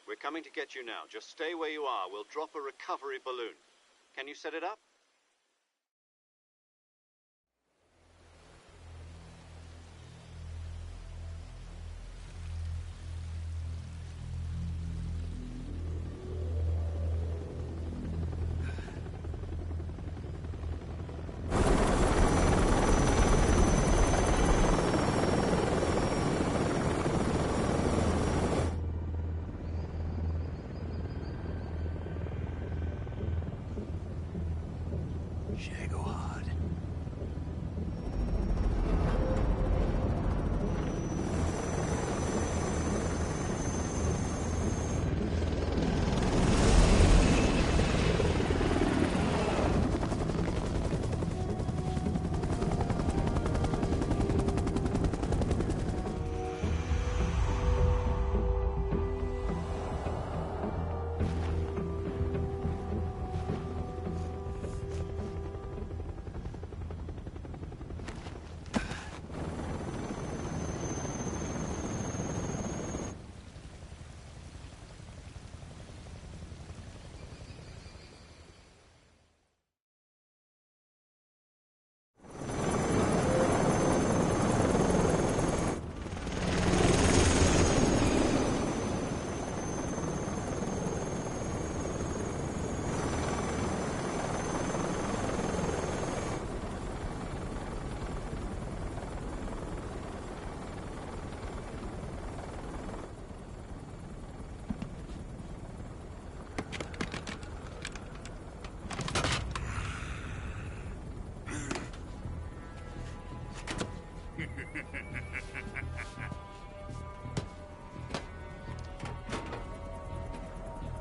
We're coming to get you now. Just stay where you are. We'll drop a recovery balloon. Can you set it up?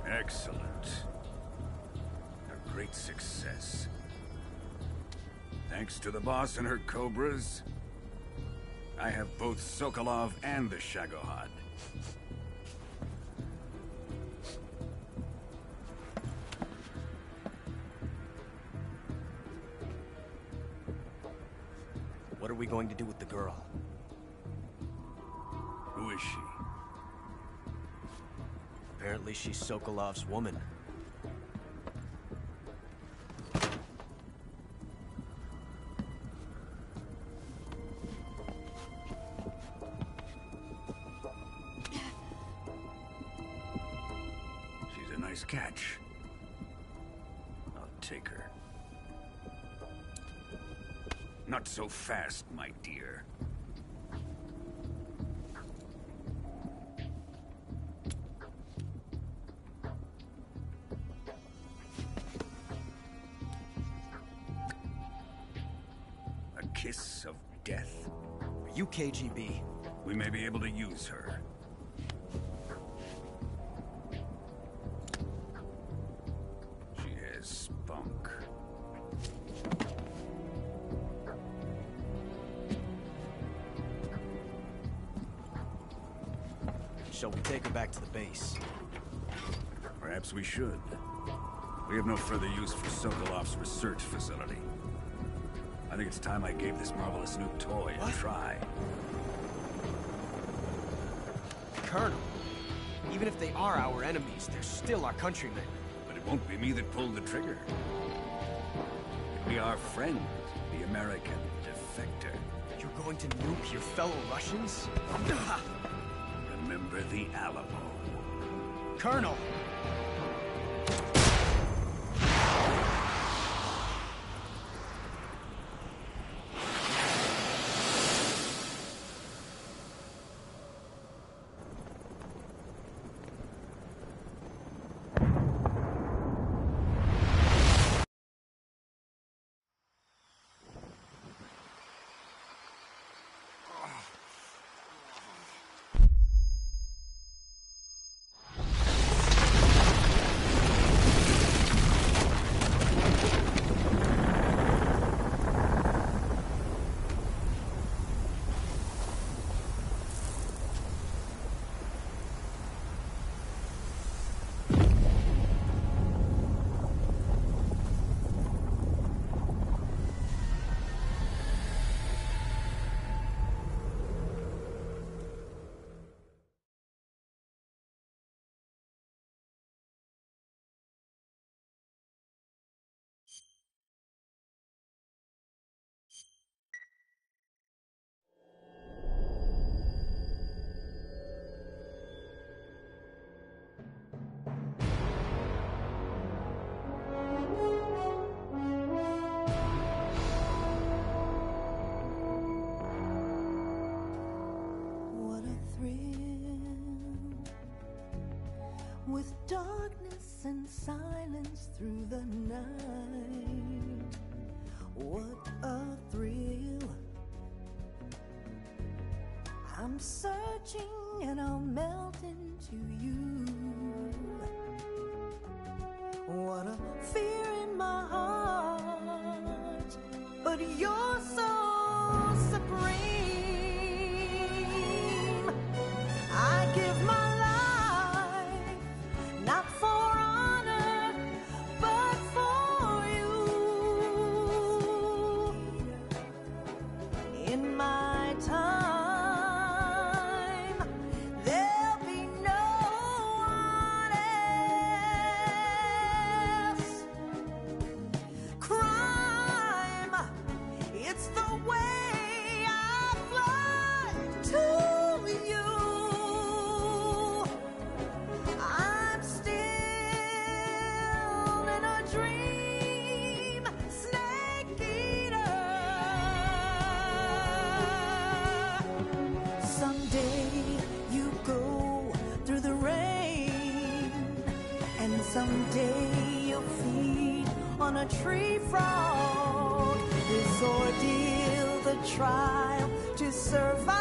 Excellent. A great success. Thanks to the boss and her cobras, I have both Sokolov and the Shagohod. What are we going to do with the girl? Who is she? Apparently she's Sokolov's woman. She's a nice catch. I'll take her. Not so fast, my dear. A kiss of death. Are you KGB? We may be able to use her. She has spunk. Shall we take her back to the base? Perhaps we should. We have no further use for Sokolov's research facility. I think it's time I gave this marvelous new toy a try. Colonel, even if they are our enemies, they're still our countrymen. But it won't be me that pulled the trigger. It'll be our friend, the American defector. You're going to nuke your fellow Russians? Remember the Alamo. Colonel! With darkness and silence through the night, what a thrill. I'm searching and I'll melt into you. What a fear in my heart, but you're so supreme. I give my life, not for honor, but for you. In my time, there'll be no one else. Crime, it's the way I fly to you. I'm still in a dream, snake eater. Someday you go through the rain, and someday you'll feed on a tree frog. This ordeal, the trial to survive,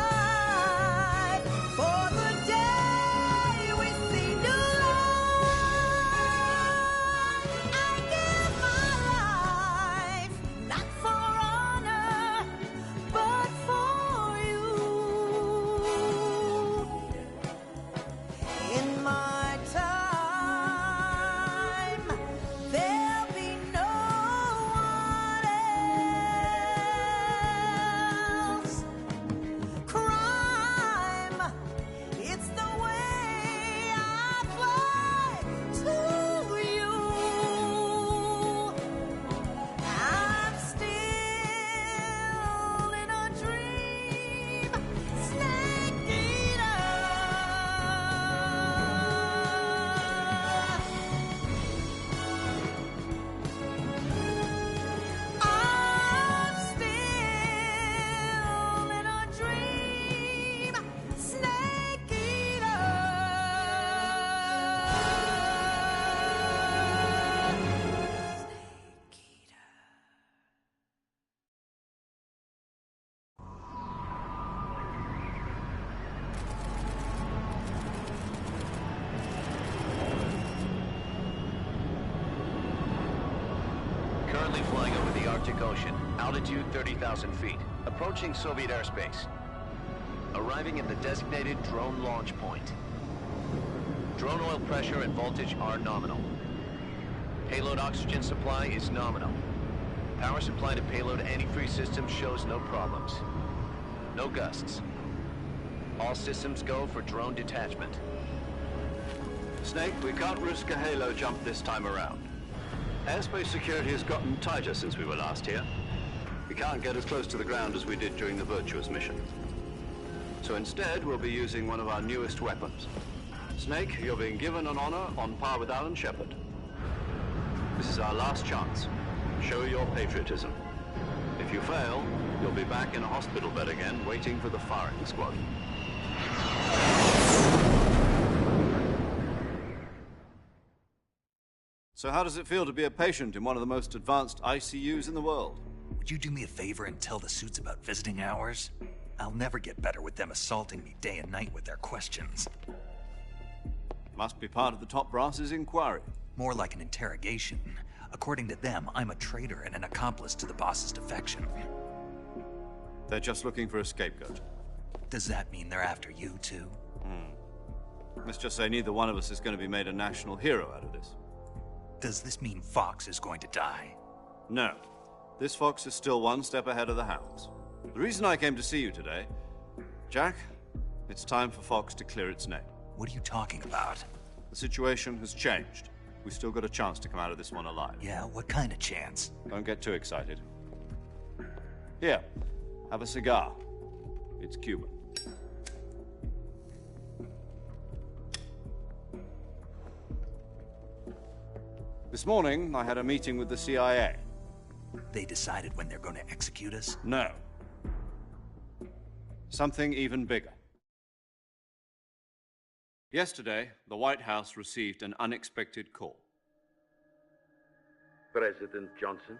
for the day we see new light. I give my life, not for honor, but for you. In my time, there'll be no one else. Crime, it's the way I fly to you. I'm still in a dream, snake eater. I'm still in a dream, snake eater. Currently flying over the Arctic Ocean, altitude 30,000 feet, approaching Soviet airspace. Arriving at the designated drone launch point. Drone oil pressure and voltage are nominal. Payload oxygen supply is nominal. Power supply to payload antifreeze system shows no problems. No gusts. All systems go for drone detachment. Snake, we can't risk a halo jump this time around. Airspace security has gotten tighter since we were last here. We can't get as close to the ground as we did during the Virtuous mission. So instead, we'll be using one of our newest weapons. Snake, you're being given an honor on par with Alan Shepard. This is our last chance. Show your patriotism. If you fail, you'll be back in a hospital bed again, waiting for the firing squad. So how does it feel to be a patient in one of the most advanced ICUs in the world? Would you do me a favor and tell the suits about visiting hours? I'll never get better with them assaulting me day and night with their questions. Must be part of the top brass's inquiry. More like an interrogation. According to them, I'm a traitor and an accomplice to the boss's defection. They're just looking for a scapegoat. Does that mean they're after you, too? Let's just say neither one of us is going to be made a national hero out of this. Does this mean Fox is going to die? No. This fox is still one step ahead of the hounds. The reason I came to see you today, Jack, it's time for Fox to clear its name. What are you talking about? The situation has changed. We've still got a chance to come out of this one alive. Yeah, what kind of chance? Don't get too excited. Here, have a cigar. It's Cuban. This morning, I had a meeting with the CIA. They decided when they're going to execute us? No. Something even bigger. Yesterday, the White House received an unexpected call. President Johnson?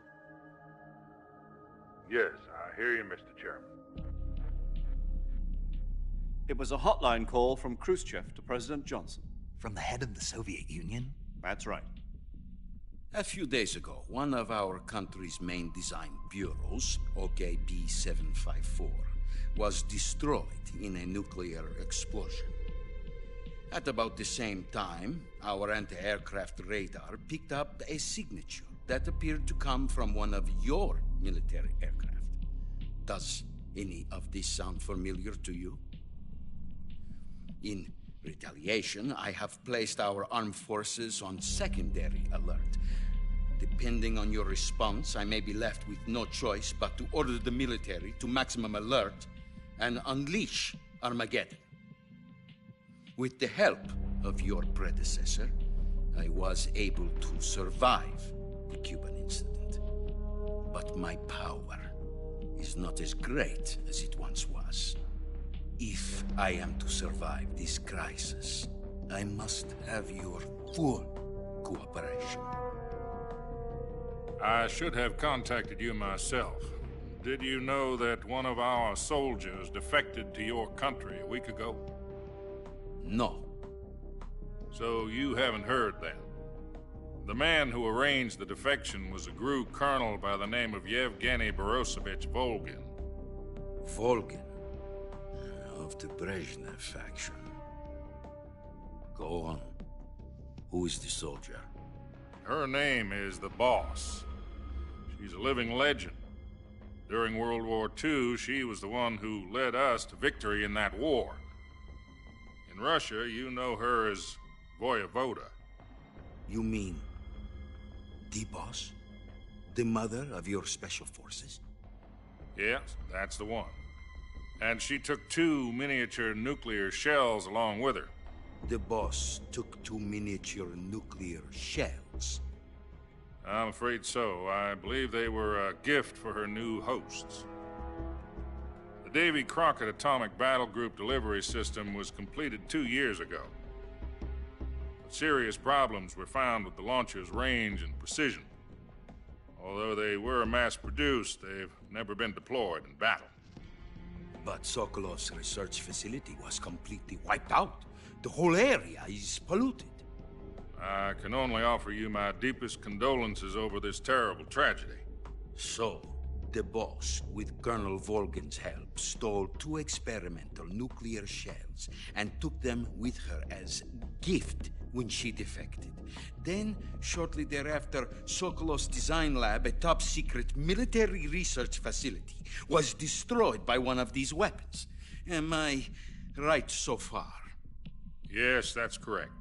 Yes, I hear you, Mr. Chairman. It was a hotline call from Khrushchev to President Johnson. From the head of the Soviet Union? That's right. A few days ago, one of our country's main design bureaus, OKB 754, was destroyed in a nuclear explosion. At about the same time, our anti-aircraft radar picked up a signature that appeared to come from one of your military aircraft. Does any of this sound familiar to you? In retaliation, I have placed our armed forces on secondary alert. Depending on your response, I may be left with no choice but to order the military to maximum alert and unleash Armageddon. With the help of your predecessor, I was able to survive the Cuban incident. But my power is not as great as it once was. If I am to survive this crisis, I must have your full cooperation. I should have contacted you myself. Did you know that one of our soldiers defected to your country a week ago? No. So you haven't heard then. The man who arranged the defection was a GRU colonel by the name of Yevgeny Borisovich Volgin. Volgin? Of the Brezhnev faction. Go on. Who is the soldier? Her name is the Boss. She's a living legend. During World War II, she was the one who led us to victory in that war. In Russia, you know her as Voyevoda. You mean the Boss? The mother of your special forces? Yes, that's the one. And she took 2 miniature nuclear shells along with her. The Boss took 2 miniature nuclear shells? I'm afraid so. I believe they were a gift for her new hosts. The Davy Crockett Atomic Battle Group delivery system was completed 2 years ago. But serious problems were found with the launcher's range and precision. Although they were mass-produced, they've never been deployed in battle. But Sokolov's research facility was completely wiped out. The whole area is polluted. I can only offer you my deepest condolences over this terrible tragedy. So, the Boss, with Colonel Volgin's help, stole 2 experimental nuclear shells and took them with her as gift when she defected. Then, shortly thereafter, Sokolov's design lab, a top-secret military research facility, was destroyed by one of these weapons. Am I right so far? Yes, that's correct.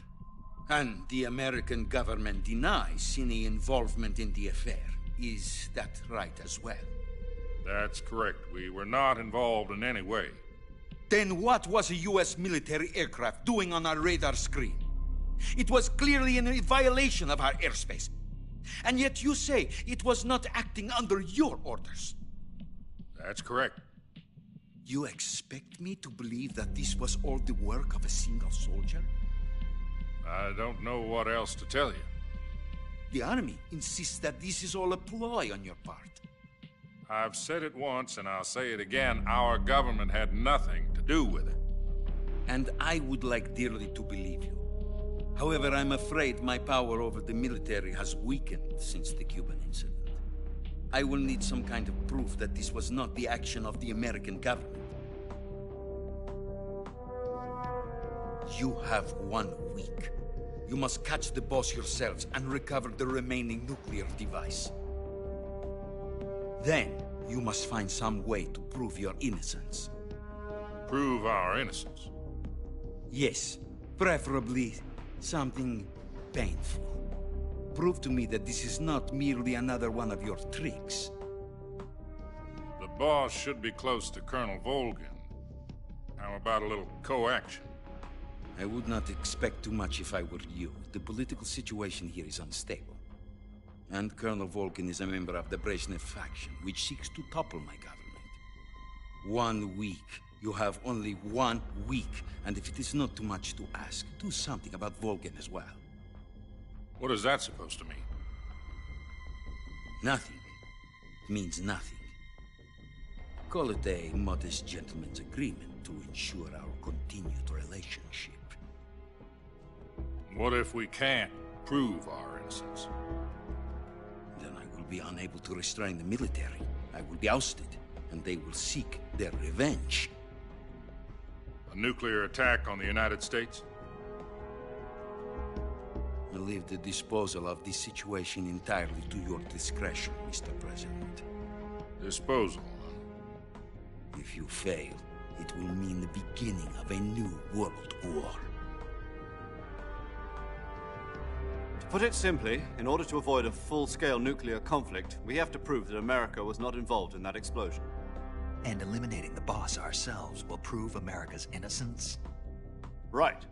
And the American government denies any involvement in the affair. Is that right as well? That's correct. We were not involved in any way. Then what was a US military aircraft doing on our radar screen? It was clearly in violation of our airspace. And yet you say it was not acting under your orders. That's correct. You expect me to believe that this was all the work of a single soldier? I don't know what else to tell you. The Army insists that this is all a ploy on your part. I've said it once, and I'll say it again. Our government had nothing to do with it. And I would like dearly to believe you. However, I'm afraid my power over the military has weakened since the Cuban incident. I will need some kind of proof that this was not the action of the American government. You have 1 week. You must catch the boss yourselves and recover the remaining nuclear device. Then, you must find some way to prove your innocence. Prove our innocence? Yes, preferably something painful. Prove to me that this is not merely another one of your tricks. The boss should be close to Colonel Volgin. How about a little co-action? I would not expect too much if I were you. The political situation here is unstable. And Colonel Volgin is a member of the Brezhnev faction, which seeks to topple my government. 1 week. You have only 1 week. And if it is not too much to ask, do something about Volgin as well. What is that supposed to mean? Nothing. It means nothing. Call it a modest gentleman's agreement to ensure our continued relationship. What if we can't prove our innocence? Then I will be unable to restrain the military. I will be ousted, and they will seek their revenge. A nuclear attack on the United States? I leave the disposal of this situation entirely to your discretion, Mr. President. Disposal? If you fail, it will mean the beginning of a new world war. To put it simply, in order to avoid a full-scale nuclear conflict, we have to prove that America was not involved in that explosion. And eliminating the boss ourselves will prove America's innocence? Right.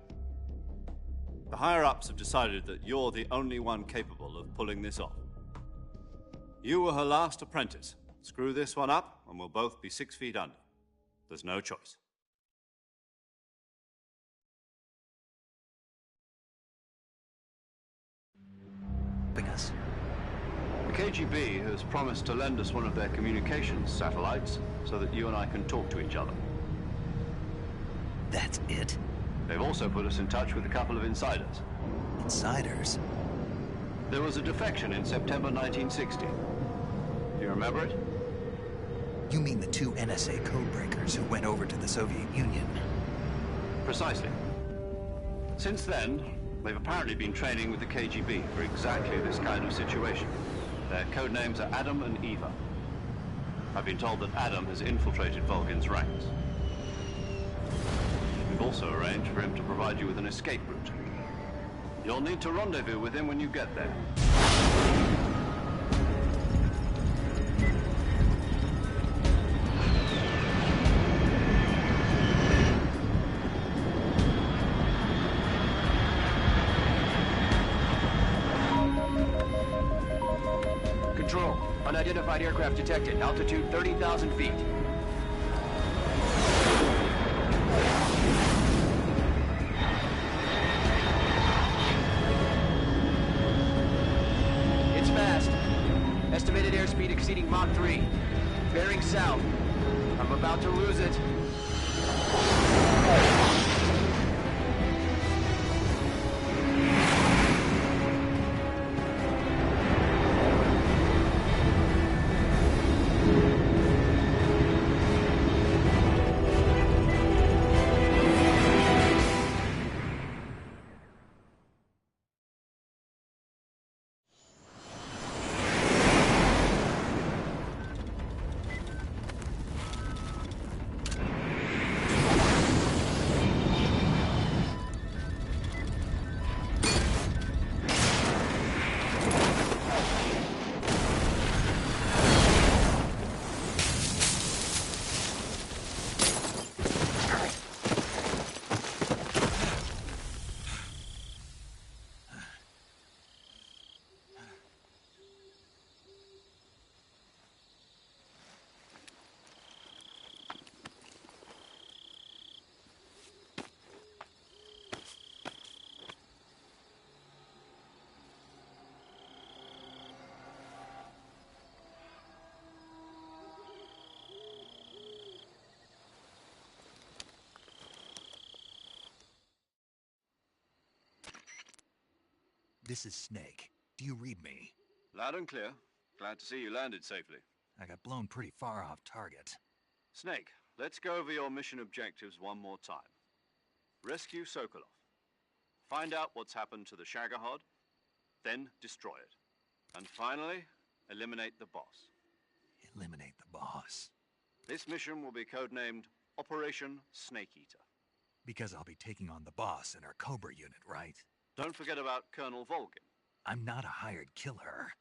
The higher-ups have decided that you're the only one capable of pulling this off. You were her last apprentice. Screw this one up, and we'll both be 6 feet under. There's no choice. Us. The KGB has promised to lend us one of their communications satellites so that you and I can talk to each other. That's it? They've also put us in touch with a couple of insiders. Insiders? There was a defection in September 1960. Do you remember it? You mean the 2 NSA codebreakers who went over to the Soviet Union? Precisely. Since then, they've apparently been training with the KGB for exactly this kind of situation. Their code names are Adam and Eva. I've been told that Adam has infiltrated Volgin's ranks. We've also arranged for him to provide you with an escape route. You'll need to rendezvous with him when you get there. Control. Unidentified aircraft detected. Altitude 30,000 feet. It's fast. Estimated airspeed exceeding Mach 3. Bearing south. I'm about to lose it. This is Snake. Do you read me? Loud and clear. Glad to see you landed safely. I got blown pretty far off target. Snake, let's go over your mission objectives one more time. Rescue Sokolov. Find out what's happened to the Shagohod, then destroy it. And finally, eliminate the boss. Eliminate the boss. This mission will be codenamed Operation Snake Eater. Because I'll be taking on the boss in our Cobra unit, right? Don't forget about Colonel Volgin. I'm not a hired killer.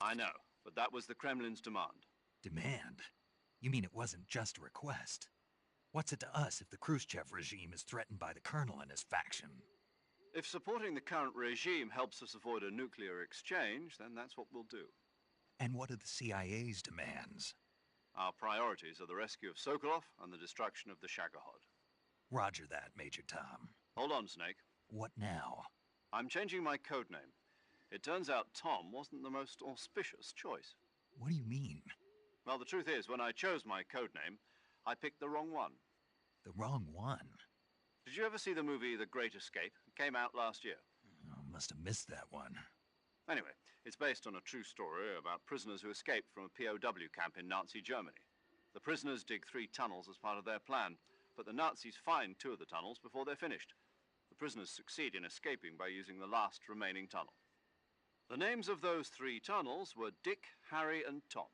I know, but that was the Kremlin's demand. Demand? You mean it wasn't just a request? What's it to us if the Khrushchev regime is threatened by the Colonel and his faction? If supporting the current regime helps us avoid a nuclear exchange, then that's what we'll do. And what are the CIA's demands? Our priorities are the rescue of Sokolov and the destruction of the Shagohod. Roger that, Major Tom. Hold on, Snake. What now? I'm changing my codename. It turns out Tom wasn't the most auspicious choice. What do you mean? Well, the truth is, when I chose my codename, I picked the wrong one. The wrong one? Did you ever see the movie The Great Escape? It came out last year. Oh, must have missed that one. Anyway, it's based on a true story about prisoners who escaped from a POW camp in Nazi Germany. The prisoners dig 3 tunnels as part of their plan, but the Nazis find 2 of the tunnels before they're finished. The prisoners succeed in escaping by using the last remaining tunnel. The names of those 3 tunnels were Dick, Harry, and Tom.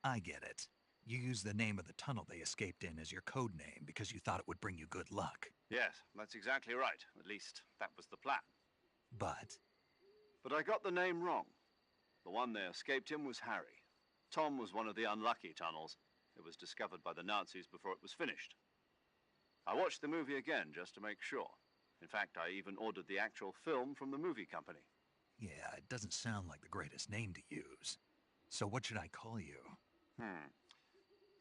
I get it. You used the name of the tunnel they escaped in as your code name because you thought it would bring you good luck. Yes, that's exactly right. At least, that was the plan. But I got the name wrong. The one they escaped in was Harry. Tom was one of the unlucky tunnels. It was discovered by the Nazis before it was finished. I watched the movie again just to make sure. In fact, I even ordered the actual film from the movie company. yeah, it doesn't sound like the greatest name to use. So what should I call you?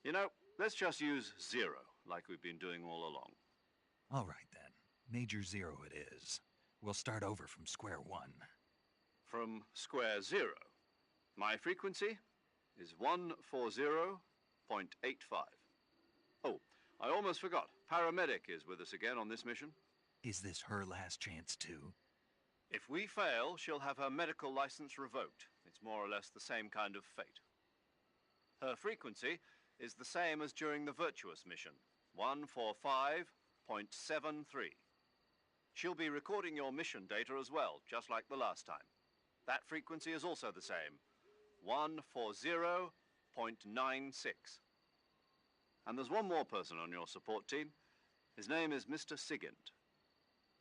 You know, let's just use Zero, like we've been doing all along. All right, then. Major Zero it is. We'll start over from square one. From square 0. My frequency is 140.85. Oh, I almost forgot. Paramedic is with us again on this mission. Is this her last chance, too? If we fail, she'll have her medical license revoked. It's more or less the same kind of fate. Her frequency is the same as during the Virtuous mission, 145.73. She'll be recording your mission data as well, just like the last time. That frequency is also the same, 140.96. And there's one more person on your support team. His name is Mr. Sigint.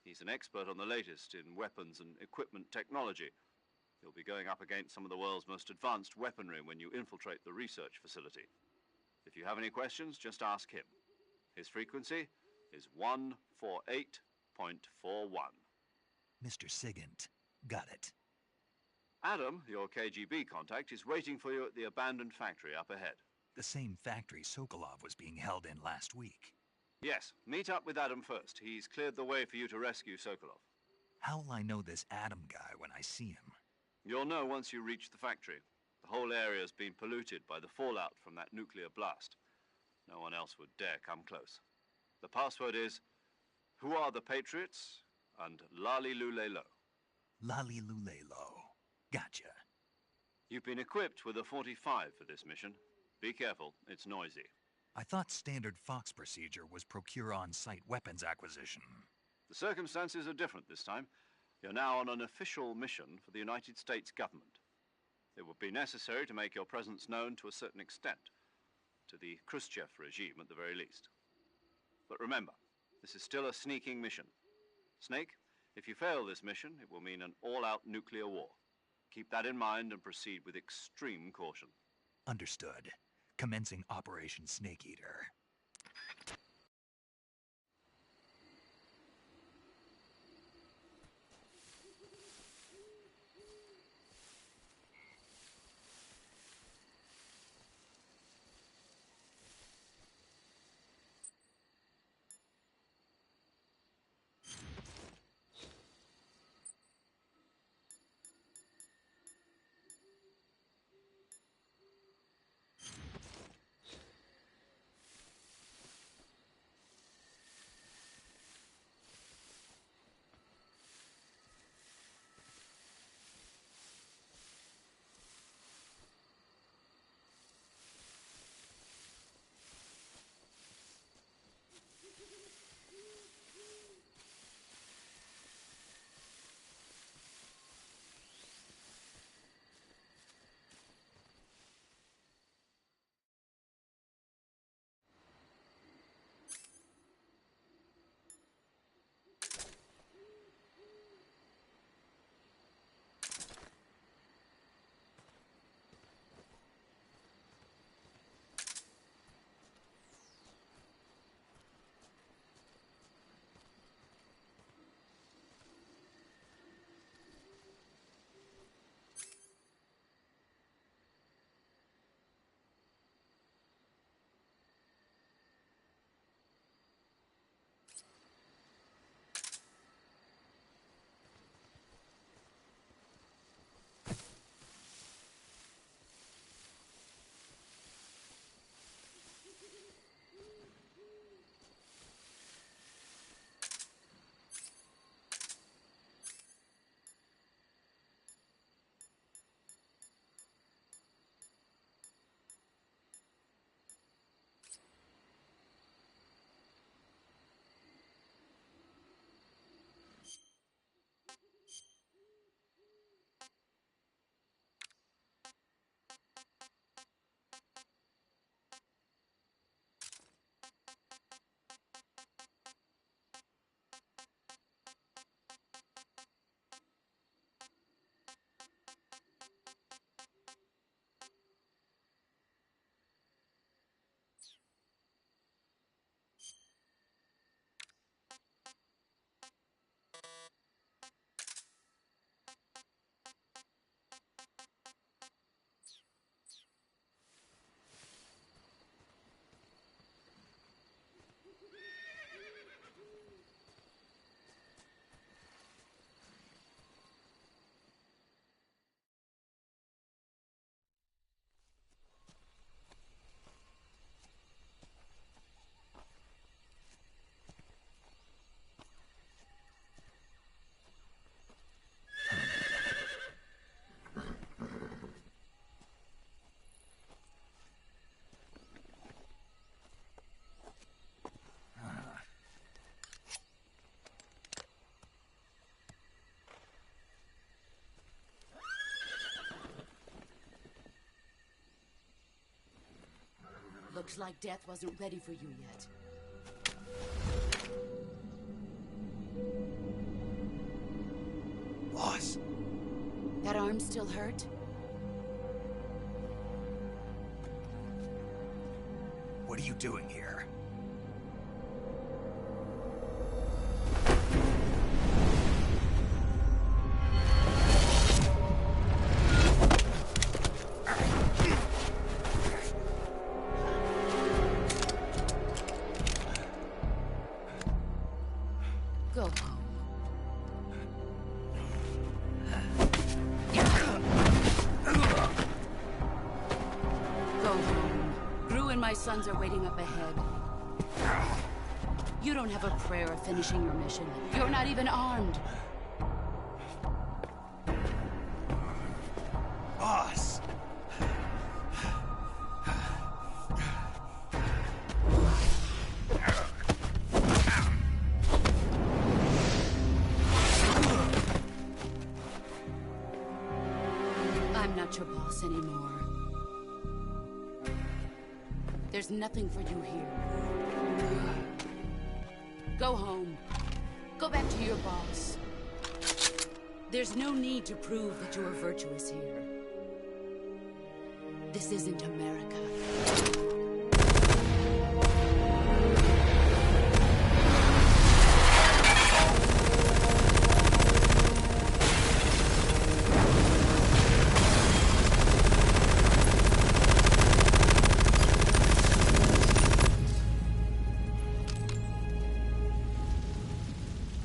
He's an expert on the latest in weapons and equipment technology. You'll be going up against some of the world's most advanced weaponry when you infiltrate the research facility. If you have any questions, just ask him. His frequency is 148.41. Mr. Sigint. Got it. Adam, your KGB contact, is waiting for you at the abandoned factory up ahead. The same factory Sokolov was being held in last week. Yes, meet up with Adam first. He's cleared the way for you to rescue Sokolov. How will I know this Adam guy when I see him? You'll know once you reach the factory. The whole area's been polluted by the fallout from that nuclear blast. No one else would dare come close. The password is, "Who are the Patriots?" and Lali Lule Lo. Lali Lule Lo. Gotcha. You've been equipped with a 45 for this mission. Be careful, it's noisy. I thought standard Fox procedure was procure on-site weapons acquisition. The circumstances are different this time. You're now on an official mission for the United States government. It would be necessary to make your presence known to a certain extent, to the Khrushchev regime at the very least. But remember, this is still a sneaking mission. Snake, if you fail this mission, it will mean an all-out nuclear war. Keep that in mind and proceed with extreme caution. Understood. Commencing Operation Snake Eater. Looks like death wasn't ready for you yet. Boss. That arm still hurt? What are you doing here? Go home. Go home. Gru and my sons are waiting up ahead. You don't have a prayer of finishing your mission. You're not even armed. Boss! I'm not your boss anymore. There's nothing for you here. Go home. Go back to your boss. There's no need to prove that you are virtuous here. This isn't America.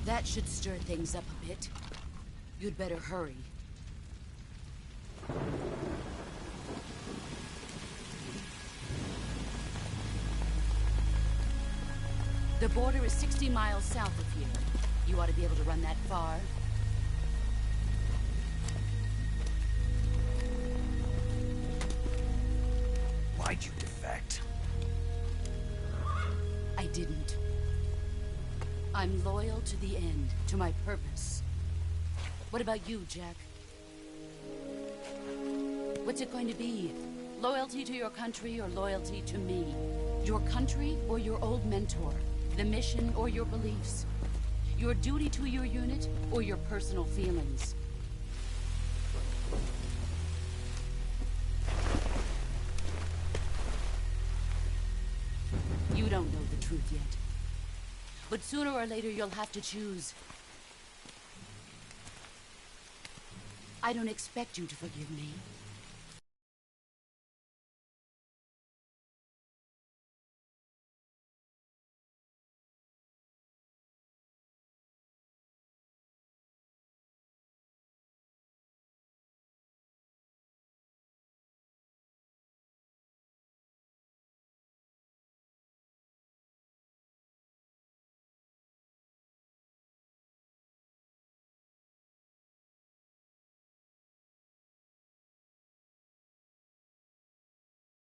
That should stir things up a bit. You'd better hurry. The border is 60 miles south of here. You ought to be able to run that far. Why'd you defect? I didn't. I'm loyal to the end, to my purpose. What about you, Jack? What's it going to be? Loyalty to your country or loyalty to me? Your country or your old mentor? The mission or your beliefs? Your duty to your unit or your personal feelings? You don't know the truth yet. But sooner or later you'll have to choose. I don't expect you to forgive me.